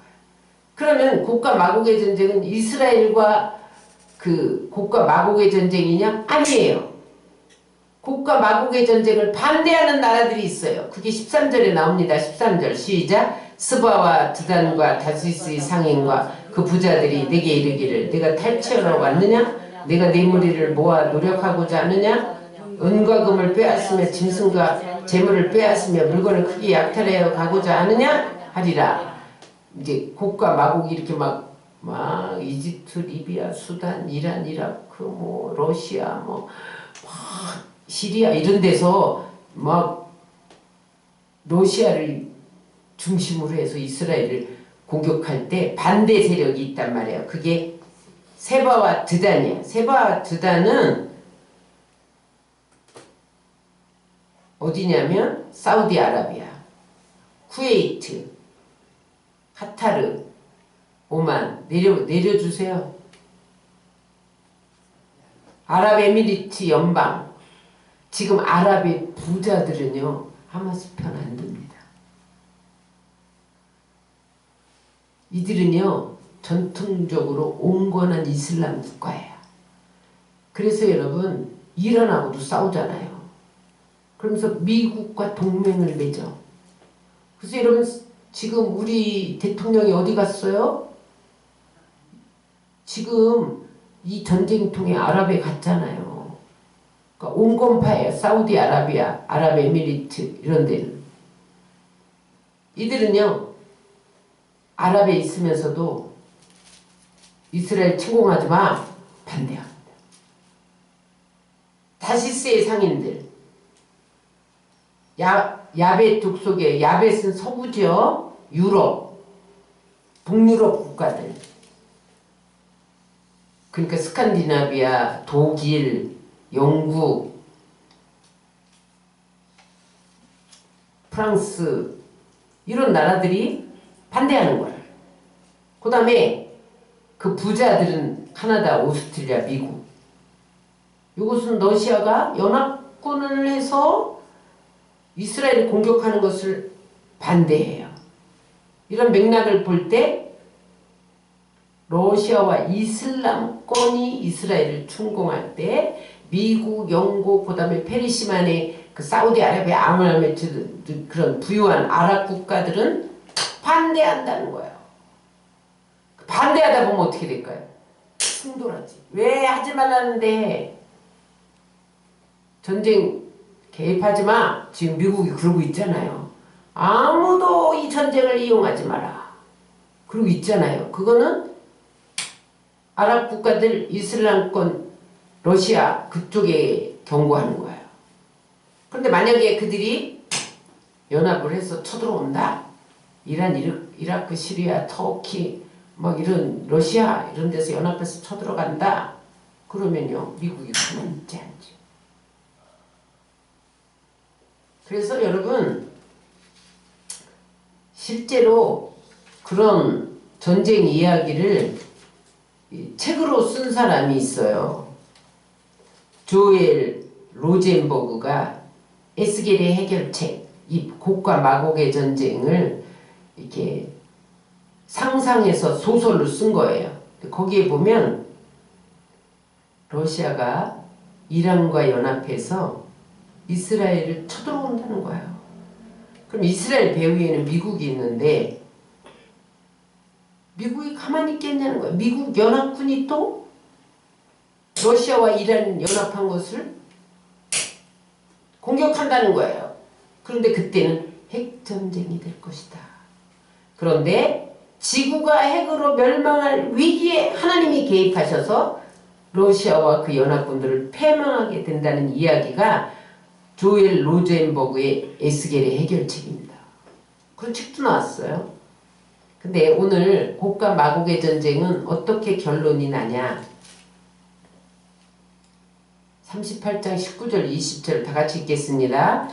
그러면 곡과 마곡의 전쟁은 이스라엘과 그 곡과 마곡의 전쟁이냐? 아니에요. 곡과 마곡의 전쟁을 반대하는 나라들이 있어요. 그게 13절에 나옵니다. 13절 시작. 스바와 드단과 다시스의 상인과 그 부자들이 내게 이르기를 내가 탈취하러 왔느냐? 내가 네 무리를 모아 노력하고자 하느냐? 은과 금을 빼앗으며 짐승과 재물을 빼앗으며 물건을 크게 약탈하여 가고자 하느냐? 하리라. 이제 곡과 마곡이 이렇게 막 이집트, 리비아, 수단, 이란, 이라크, 뭐 러시아, 뭐 시리아 이런 데서 막 러시아를 중심으로 해서 이스라엘을 공격할 때 반대 세력이 있단 말이에요. 그게 세바와 드단이야. 세바와 드단은 어디냐면 사우디아라비아, 쿠웨이트, 카타르, 오만 내려주세요. 아랍에미리트 연방. 지금 아랍의 부자들은요 하마스 편 안 듭니다. 이들은요 전통적으로 온건한 이슬람 국가예요. 그래서 여러분 이란하고도 싸우잖아요. 그러면서 미국과 동맹을 맺어. 그래서 여러분 지금 우리 대통령이 어디 갔어요? 지금 이 전쟁통에 아랍에 갔잖아요. 그러니까 온건파예요. 사우디아라비아, 아랍에미리트 이런 데는. 이들은요 아랍에 있으면서도 이스라엘 침공하지 마 반대합니다. 다시스의 상인들 야벳 족속의 야벳은 서부죠. 유럽 북유럽 국가들 그러니까 스칸디나비아, 독일, 영국, 프랑스 이런 나라들이 반대하는 거예요. 그 다음에 그 부자들은 카나다, 오스트리아, 미국. 이것은 러시아가 연합군을 해서 이스라엘을 공격하는 것을 반대해요. 이런 맥락을 볼 때 러시아와 이슬람권이 이스라엘을 침공할 때 미국, 영국, 그 다음에 페르시만의 그 사우디아라비아, 아랍에미리트 그런 부유한 아랍 국가들은 반대한다는 거예요. 반대하다 보면 어떻게 될까요? 충돌하지. 왜 하지 말라는데 전쟁 개입하지 마. 지금 미국이 그러고 있잖아요. 아무도 이 전쟁을 이용하지 마라. 그러고 있잖아요. 그거는 아랍 국가들 이슬람권 러시아 그쪽에 경고하는 거예요. 그런데 만약에 그들이 연합을 해서 쳐들어온다. 이란, 이라크, 시리아, 터키 막 이런 러시아 이런 데서 연합해서 쳐들어간다. 그러면요 미국이 가만히 있지 않죠. 그래서 여러분 실제로 그런 전쟁 이야기를 책으로 쓴 사람이 있어요. 조엘 로젠버그가 에스겔의 해결책, 이 곡과 마곡의 전쟁을 이렇게 상상해서 소설로 쓴 거예요. 거기에 보면 러시아가 이란과 연합해서 이스라엘을 쳐들어온다는 거예요. 그럼 이스라엘 배후에는 미국이 있는데 미국이 가만히 있겠냐는 거예요. 미국 연합군이 또 러시아와 이란 연합한 것을 공격한다는 거예요. 그런데 그때는 핵전쟁이 될 것이다. 그런데 지구가 핵으로 멸망할 위기에 하나님이 개입하셔서 러시아와 그 연합군들을 패망하게 된다는 이야기가 조엘 로젠버그의 에스겔의 해결책입니다. 그런 책도 나왔어요. 근데 오늘 곡과 마곡의 전쟁은 어떻게 결론이 나냐? 38장 19절 20절 다 같이 읽겠습니다.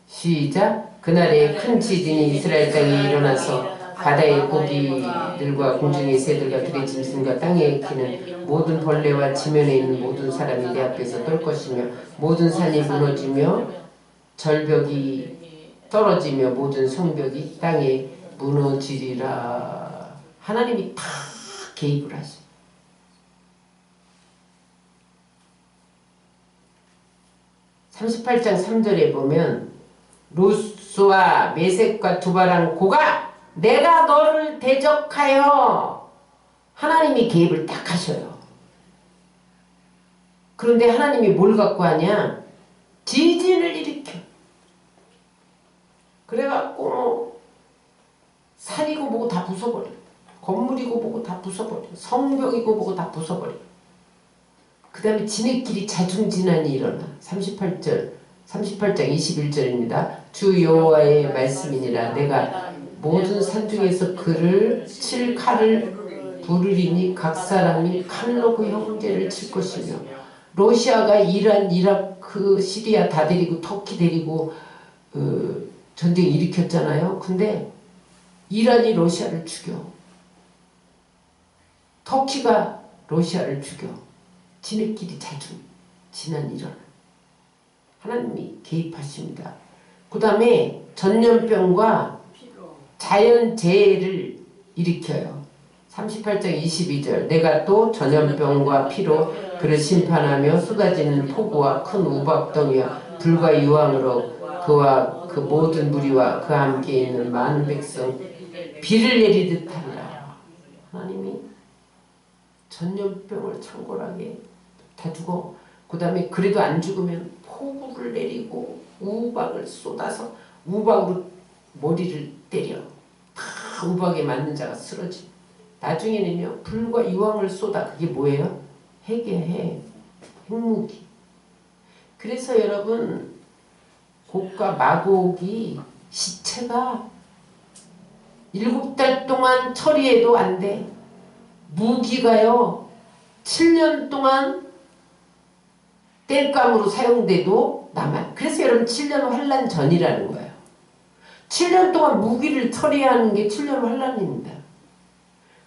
시작. 그날에 큰 지진이 이스라엘 땅에 일어나서 바다의 고기들과 공중의 새들과 들의 짐승과 땅에 기는 모든 벌레와 지면에 있는 모든 사람이 내 앞에서 떨 것이며 모든 산이 무너지며 절벽이 떨어지며 모든 성벽이 땅에 무너지리라. 하나님이 다 개입을 하셔. (38장 3절에) 보면 루스와 메섹과 두바랑 고가 내가 너를 대적하여, 하나님이 개입을 딱 하셔요. 그런데 하나님이 뭘 갖고 하냐? 지진을 일으켜. 그래갖고 산이고 뭐고 다 부숴버려. 건물이고 뭐고 다 부숴버려. 성벽이고 뭐고 다 부숴버려. 그 다음에 지네끼리 자중진환이 일어나. 38장 21절입니다. 주 여호와의 말씀이니라. 내가 모든 산 중에서 그를 칠 칼을 부르리니 각 사람이 칼로 그 형제를 칠 것이며, 러시아가 이란, 이라크, 시리아 다 데리고 터키 데리고 전쟁 일으켰잖아요. 근데 이란이 러시아를 죽여. 터키가 러시아를 죽여. 지네끼리 자중진환이 일어나. 하나님이 개입하십니다. 그 다음에 전염병과 자연재해를 일으켜요. 38장 22절 내가 또 전염병과 피로 그를 심판하며 쏟아지는 폭우와 큰 우박덩이와 불과 유황으로 그와 그 모든 무리와 그와 함께 있는 많은 백성 비를 내리듯 하리라. 하나님이 전염병을 창궐하게 다 죽어. 그 다음에 그래도 안 죽으면 폭우를 내리고 우박을 쏟아서 우박으로 머리를 때려. 다 우박에 맞는 자가 쓰러지. 나중에는요 불과 유황을 쏟아. 그게 뭐예요? 핵이에요. 핵무기. 그래서 여러분 곡과 마곡이 시체가 7달 동안 처리해도 안 돼. 무기가요 7년 동안 땔감으로 사용돼도 남아요. 그래서 여러분 7년 환란 전이라는 거예요. 7년 동안 무기를 처리하는 게 7년 환란입니다.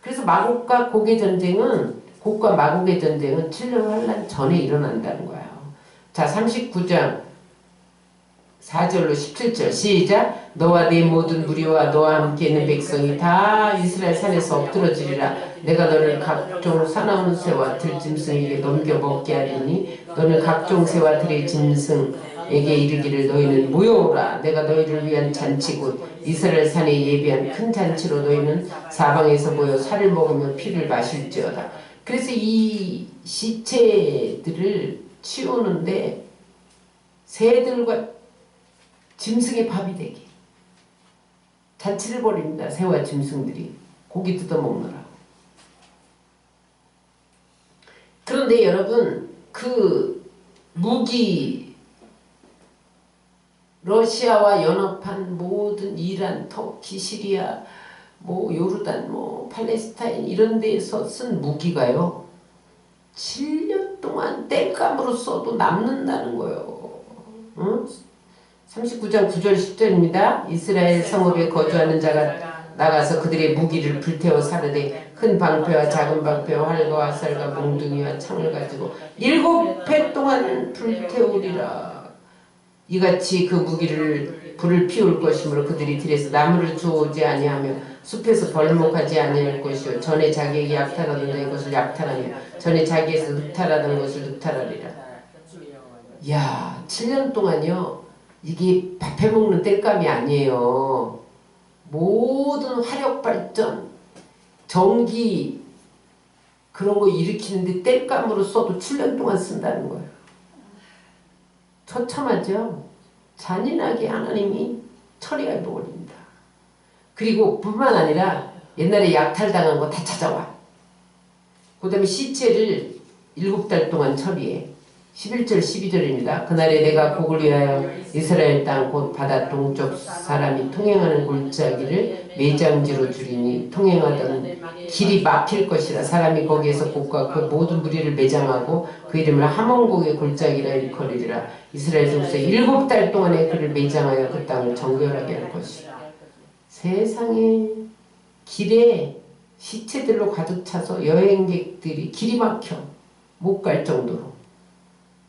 그래서 마곡과 곡의 전쟁은, 곡과 마곡의 전쟁은 7년 환란 전에 일어난다는 거예요. 자, 39장 4절로 17절 시작. 너와 네 모든 무리와 너와 함께 있는 백성이 다 이스라엘 산에서 엎드러지리라. 내가 너를 각종 사나운 새와 들짐승에게 넘겨 먹게 하리니 너는 각종 새와 들의 짐승에게 이르기를 너희는 모여오라. 내가 너희를 위한 잔치 곧 이스라엘 산에 예비한 큰 잔치로 너희는 사방에서 모여 살을 먹으며 피를 마실지어다. 그래서 이 시체들을 치우는데 새들과 짐승의 밥이 되게 잔치를 벌입니다. 새와 짐승들이 고기 뜯어먹느라고. 그런데 여러분 그 무기, 러시아와 연합한 모든 이란, 터키, 시리아, 뭐 요르단, 뭐 팔레스타인 이런 데에서 쓴 무기가요 7년 동안 땔감으로 써도 남는다는 거예요. 응? 39장 9절 10절입니다. 이스라엘 성읍에 거주하는 자가 나가서 그들의 무기를 불태워 사르되 큰 방패와 작은 방패와 활과 화살과 몽둥이와 창을 가지고 7해 동안 불태우리라. 이같이 그 무기를 불을 피울 것이므로 그들이 들에서 나무를 주워오지 아니하며 숲에서 벌목하지 아니할 것이요 전에 자기에게 약탈하던 자의 것을 약탈하며 전에 자기에서 늑탈하던 것을 늑탈하리라. 야, 7년 동안요 이게 밥 해먹는 땔감이 아니에요. 모든 화력 발전, 전기 그런 거 일으키는데 땔감으로 써도 7년 동안 쓴다는 거예요. 처참하죠? 잔인하게 하나님이 처리해 버립니다. 그리고 뿐만 아니라 옛날에 약탈당한 거 다 찾아와. 그 다음에 시체를 7달 동안 처리해. 11절 12절입니다. 그날에 내가 곡을 위하여 이스라엘 땅 곧 바다 동쪽 사람이 통행하는 골짜기를 매장지로 줄이니 통행하던 길이 막힐 것이라. 사람이 거기에서 곡과 그 모든 무리를 매장하고 그 이름을 하몬곡의 골짜기라 일컬으리라. 이스라엘 족속에 7달 동안에 그를 매장하여 그 땅을 정결하게 할 것이라. 세상에 길에 시체들로 가득 차서 여행객들이 길이 막혀 못 갈 정도로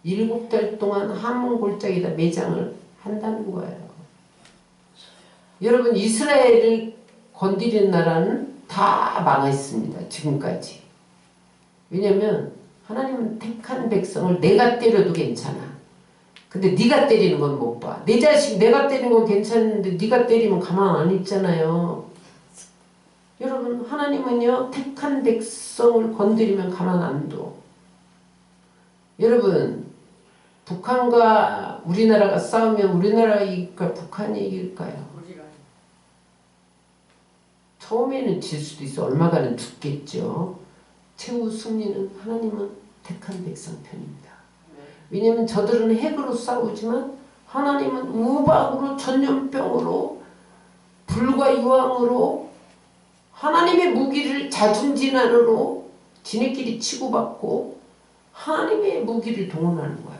7달 동안 하몬 골짜기에다 매장을 한다는 거예요. 여러분 이스라엘을 건드리는 나라는 다 망했습니다. 지금까지. 왜냐면 하나님은 택한 백성을 내가 때려도 괜찮아. 근데 네가 때리는 건 못 봐. 내 자식 내가 때리는 건 괜찮은데 네가 때리면 가만 안 있잖아요. 여러분 하나님은요 택한 백성을 건드리면 가만 안 둬. 여러분 북한과 우리나라가 싸우면 우리나라가 이길까요? 북한이 이길까요? 처음에는 질 수도 있어. 얼마간은 죽겠죠. 최후 승리는 하나님은 택한 백성 편입니다. 왜냐하면 저들은 핵으로 싸우지만 하나님은 우박으로 전염병으로 불과 유황으로 하나님의 무기를 자중진환으로 지네끼리 치고받고 하나님의 무기를 동원하는 거야.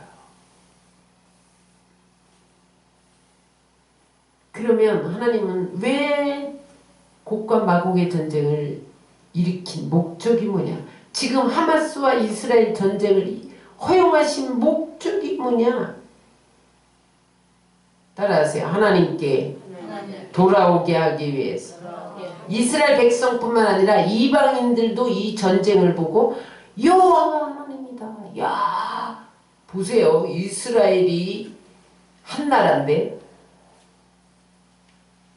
그러면 하나님은 왜 곡과 마곡의 전쟁을 일으킨 목적이 뭐냐? 지금 하마스와 이스라엘 전쟁을 허용하신 목적이 뭐냐? 따라하세요. 하나님께 돌아오게 하기 위해서. 이스라엘 백성뿐만 아니라 이방인들도 이 전쟁을 보고 여호와가 하나님이다. 야, 보세요. 이스라엘이 한 나라인데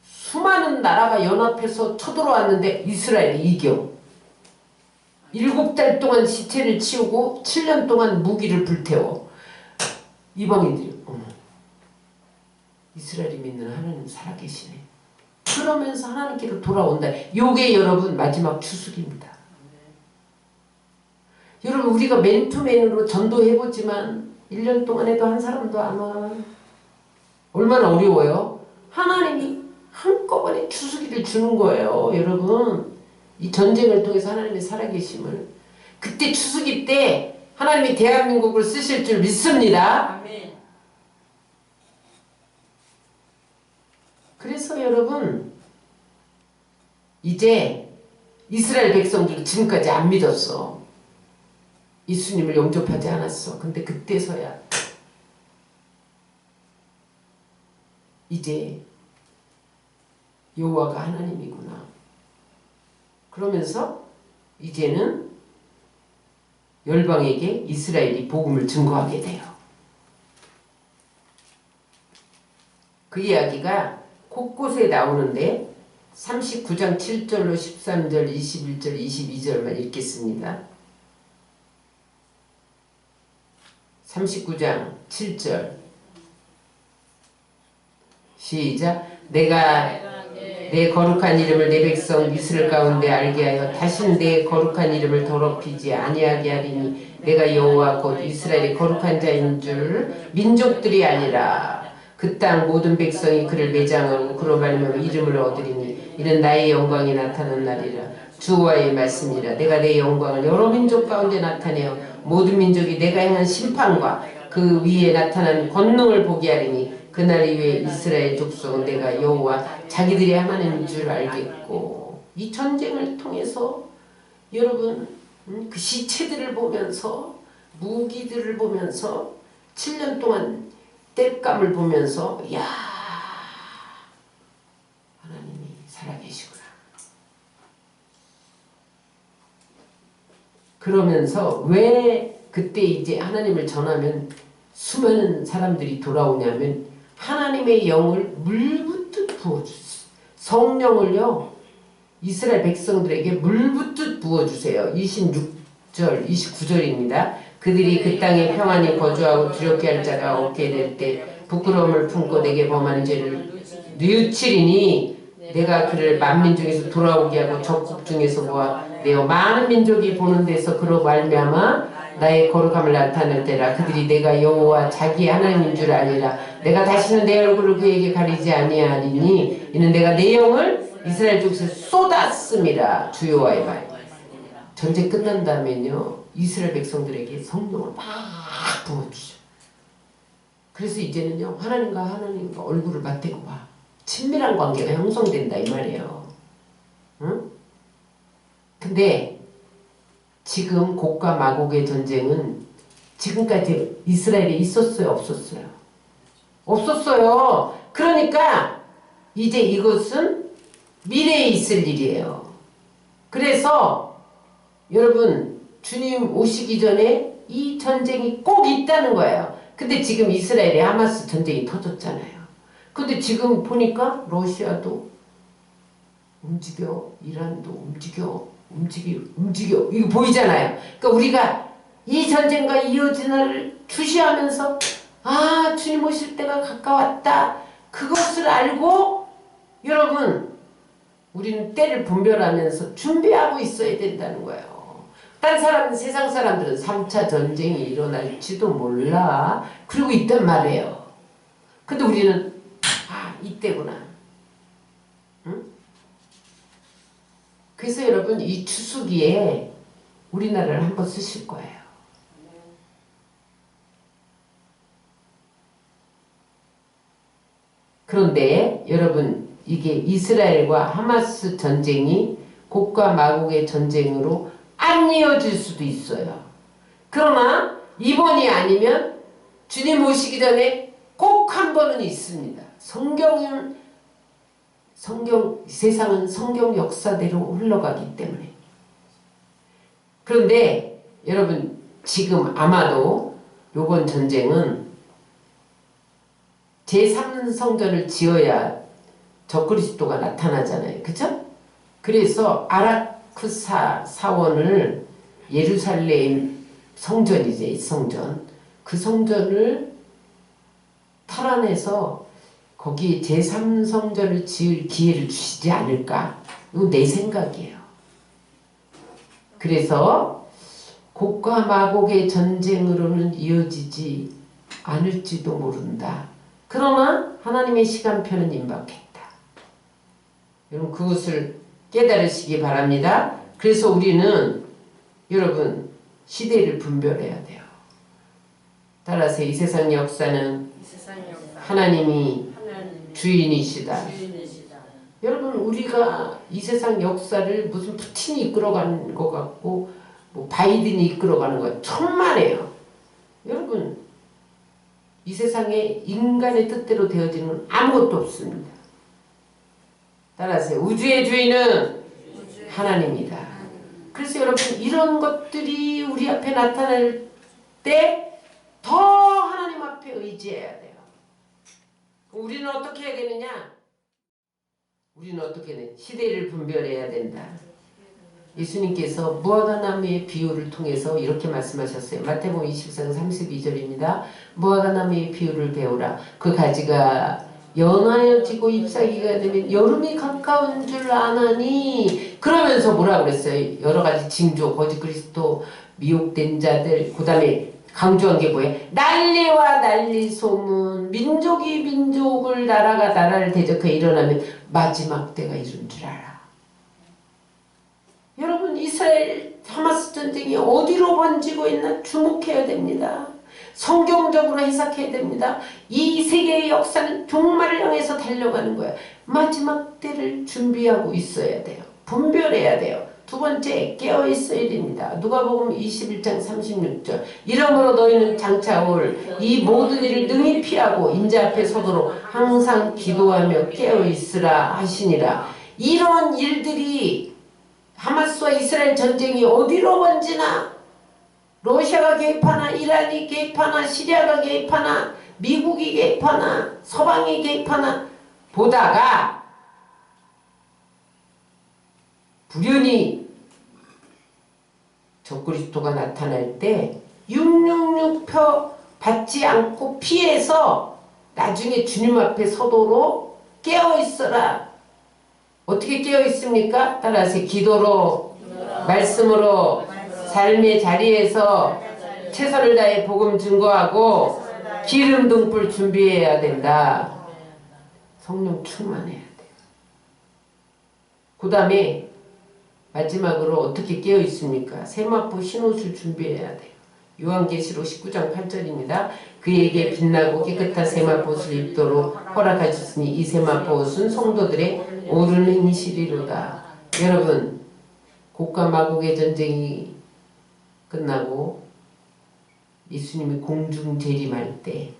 수많은 나라가 연합해서 쳐들어왔는데 이스라엘이 이겨. 7달 동안 시체를 치우고 7년 동안 무기를 불태워. 이방인들이 어머, 이스라엘이 믿는 하나님 살아계시네. 그러면서 하나님께로 돌아온다. 요게 여러분 마지막 추수기입니다. 여러분 우리가 맨투맨으로 전도해보지만 1년 동안 해도 한 사람도 안 와. 얼마나 어려워요. 하나님이 한꺼번에 추수기를 주는 거예요. 여러분 이 전쟁을 통해서 하나님의 살아계심을 그때 추수기 때 하나님이 대한민국을 쓰실 줄 믿습니다. 아멘. 그래서 여러분 이제 이스라엘 백성들도 지금까지 안 믿었어. 예수님을 영접하지 않았어. 근데 그때서야 이제 여호와가 하나님이구나. 그러면서 이제는 열방에게 이스라엘이 복음을 증거하게 돼요. 그 이야기가 곳곳에 나오는데 39장 7절로 13절, 21절, 22절만 읽겠습니다. 39장 7절 시작. 내가 내 거룩한 이름을 내 백성 이스라엘 가운데 알게 하여 다시는 내 거룩한 이름을 더럽히지 아니하게 하리니 내가 여호와 곧 이스라엘의 거룩한 자인 줄 민족들이 아니라 그 땅 모든 백성이 그를 매장하고 그로 말미암아 이름을 얻으리니 이는 나의 영광이 나타난 날이라. 주와의 말씀이라. 내가 내 영광을 여러 민족 가운데 나타내어 모든 민족이 내가 행한 심판과 그 위에 나타난 권능을 보게 하리니 그날 이후에 이스라엘 족속은 내가 여호와 자기들이 하나님인 줄 알겠고, 이 전쟁을 통해서 여러분 그 시체들을 보면서 무기들을 보면서 7년 동안 땔감을 보면서 야 하나님이 살아계시구나. 그러면서 왜 그때 이제 하나님을 전하면 수많은 사람들이 돌아오냐면 하나님의 영을 물붓듯 부어주세요. 성령을요 이스라엘 백성들에게 물붓듯 부어주세요. 26절 29절입니다. 그들이 그 땅에 평안히 거주하고 두렵게 할 자가 없게 될 때 부끄러움을 품고 내게 범한 죄를 뉘우치리니 내가 그를 만민중에서 돌아오게 하고 적국 중에서 모아 내어 많은 민족이 보는 데서 그로 말미암아 나의 거룩함을 나타낼 때라. 그들이 내가 여호와 자기 하나님인 줄 알리라. 내가 다시는 내 얼굴을 그에게 가리지 아니하리니 이는 내가 내 영을 이스라엘 족속에 쏟았음이라. 주 여호와의 말. 전쟁 끝난 다음에는요 이스라엘 백성들에게 성령을 막 부어주죠. 그래서 이제는요 하나님과 얼굴을 맞대고 봐. 친밀한 관계가 형성된다 이 말이에요. 응? 근데 지금 곡과 마곡의 전쟁은 지금까지 이스라엘에 있었어요? 없었어요? 없었어요. 그러니까 이제 이것은 미래에 있을 일이에요. 그래서 여러분 주님 오시기 전에 이 전쟁이 꼭 있다는 거예요. 근데 지금 이스라엘에 하마스 전쟁이 터졌잖아요. 근데 지금 보니까 러시아도 움직여, 이란도 움직여 이거 보이잖아요. 그러니까 우리가 이 전쟁과 이어지는 주시하면서 아 주님 오실 때가 가까웠다 그것을 알고 여러분 우리는 때를 분별하면서 준비하고 있어야 된다는 거예요. 딴 사람은 세상 사람들은 3차 전쟁이 일어날지도 몰라 그러고 있단 말이에요. 근데 우리는 아 이때구나. 응? 그래서 여러분 이 추수기에 우리나라를 한번 쓰실 거예요. 그런데 여러분 이게 이스라엘과 하마스 전쟁이 곡과 마곡의 전쟁으로 안 이어질 수도 있어요. 그러나 이번이 아니면 주님 오시기 전에 꼭 한 번은 있습니다. 세상은 성경 역사대로 흘러가기 때문에. 그런데 여러분 지금 아마도 요번 전쟁은 제3성전을 지어야 적그리스도가 나타나잖아요. 그죠? 그래서 아라크 사원을 예루살렘 성전이지 성전 그 성전을 탈환해서 거기 제3성전을 지을 기회를 주시지 않을까? 이거 내 생각이에요. 그래서 곡과 마곡의 전쟁으로는 이어지지 않을지도 모른다. 그러나 하나님의 시간표는 임박했다. 여러분 그것을 깨달으시기 바랍니다. 그래서 우리는 여러분 시대를 분별해야 돼요. 따라서 이 세상 역사는 하나님이 주인이시다. 여러분 우리가 이 세상 역사를 무슨 푸틴이 이끌어가는 것 같고 뭐 바이든이 이끌어가는 것 천만에요. 여러분 이 세상에 인간의 뜻대로 되어지는 아무것도 없습니다. 따라서 우주의 주인은 하나님이다. 그래서 여러분 이런 것들이 우리 앞에 나타날 때 더 하나님 앞에 의지해야 돼요. 우리는 어떻게 해야 되느냐? 우리는 어떻게 해? 시대를 분별해야 된다. 예수님께서 무화과나무의 비유를 통해서 이렇게 말씀하셨어요. 마태복음 24장 32절입니다. 무화과나무의 비유를 배우라. 그 가지가 연하여지고 잎사귀가 되면 여름이 가까운 줄 아나니. 그러면서 뭐라 그랬어요? 여러 가지 징조, 거짓 그리스도, 미혹된 자들, 그 다음에 강조한 게 뭐예요? 난리와 난리 소문, 민족이 민족을, 나라가 나라를 대적해 일어나면 마지막 때가 이른 줄 알아. 여러분 이스라엘 하마스 전쟁이 어디로 번지고 있나 주목해야 됩니다. 성경적으로 해석해야 됩니다. 이 세계의 역사는 종말을 향해서 달려가는 거예요. 마지막 때를 준비하고 있어야 돼요. 분별해야 돼요. 두 번째, 깨어있어야 됩니다. 누가복음 21장 36절. 이러므로 너희는 장차 올 이 모든 일을 능히 피하고 인자 앞에 서도록 항상 기도하며 깨어있으라 하시니라. 이런 일들이 하마스와 이스라엘 전쟁이 어디로 번지나, 러시아가 개입하나, 이란이 개입하나, 시리아가 개입하나, 미국이 개입하나, 서방이 개입하나 보다가 불연히 적그리스도가 나타날 때 666표 받지 않고 피해서 나중에 주님 앞에 서도록 깨어있어라. 어떻게 깨어있습니까? 따라서 기도로, 말씀으로, 삶의 자리에서 최선을 다해 복음 증거하고 기름 등불 준비해야 된다. 성령 충만해야 돼요. 그 다음에 마지막으로 어떻게 깨어있습니까? 세마포 흰옷을 준비해야 돼요. 요한계시록 19장 8절입니다. 그에게 빛나고 깨끗한 세마포옷을 입도록 허락하셨으니 이 세마포옷은 성도들의 옳은 행실이로다. 여러분, 곡과 마곡의 전쟁이 끝나고 예수님이 공중 재림할 때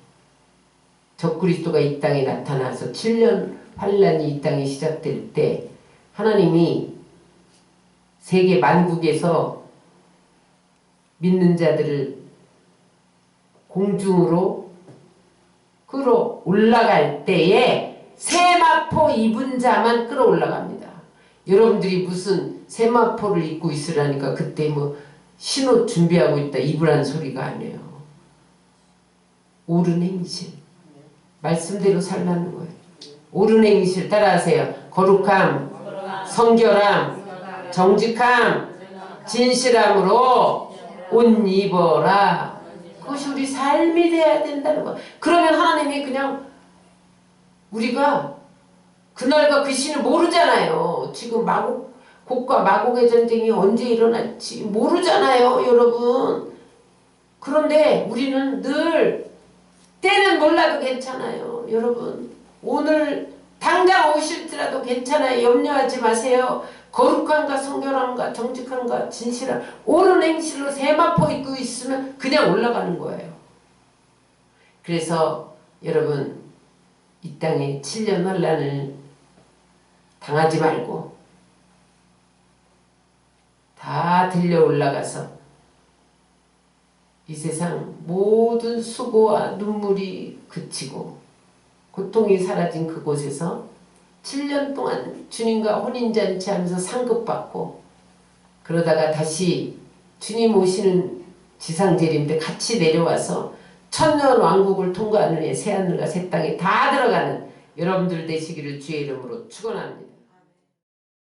적그리스도가 이 땅에 나타나서 7년 환란이 이 땅에 시작될 때 하나님이 세계 만국에서 믿는 자들을 공중으로 끌어 올라갈 때에 세마포 입은 자만 끌어 올라갑니다. 여러분들이 무슨 세마포를 입고 있으라니까 그때 뭐 신옷 준비하고 있다 입으란 소리가 아니에요. 옳은 행실, 말씀대로 살라는 거예요. 옳은 행실 따라하세요. 거룩함, 성결함, 정직함, 진실함으로 옷 입어라. 그것이 우리 삶이 돼야 된다는 거예요. 그러면 하나님이 그냥 우리가 그날과 그 시는 모르잖아요. 지금 곡과 마곡의 전쟁이 언제 일어날지 모르잖아요, 여러분. 그런데 우리는 늘 때는 몰라도 괜찮아요, 여러분. 오늘 당장 오실지라도 괜찮아요. 염려하지 마세요. 거룩함과 성결함과 정직함과 진실함, 옳은 행실로 세마포 입고 있으면 그냥 올라가는 거예요. 그래서 여러분, 이 땅에 7년 환란을 당하지 말고 다 들려 올라가서 이 세상 모든 수고와 눈물이 그치고 고통이 사라진 그곳에서 7년 동안 주님과 혼인잔치하면서 상급받고 그러다가 다시 주님 오시는 지상재림 때 같이 내려와서 천년 왕국을 통과하는 새하늘과 새 땅에 다 들어가는 여러분들 되시기를 주의 이름으로 축원합니다.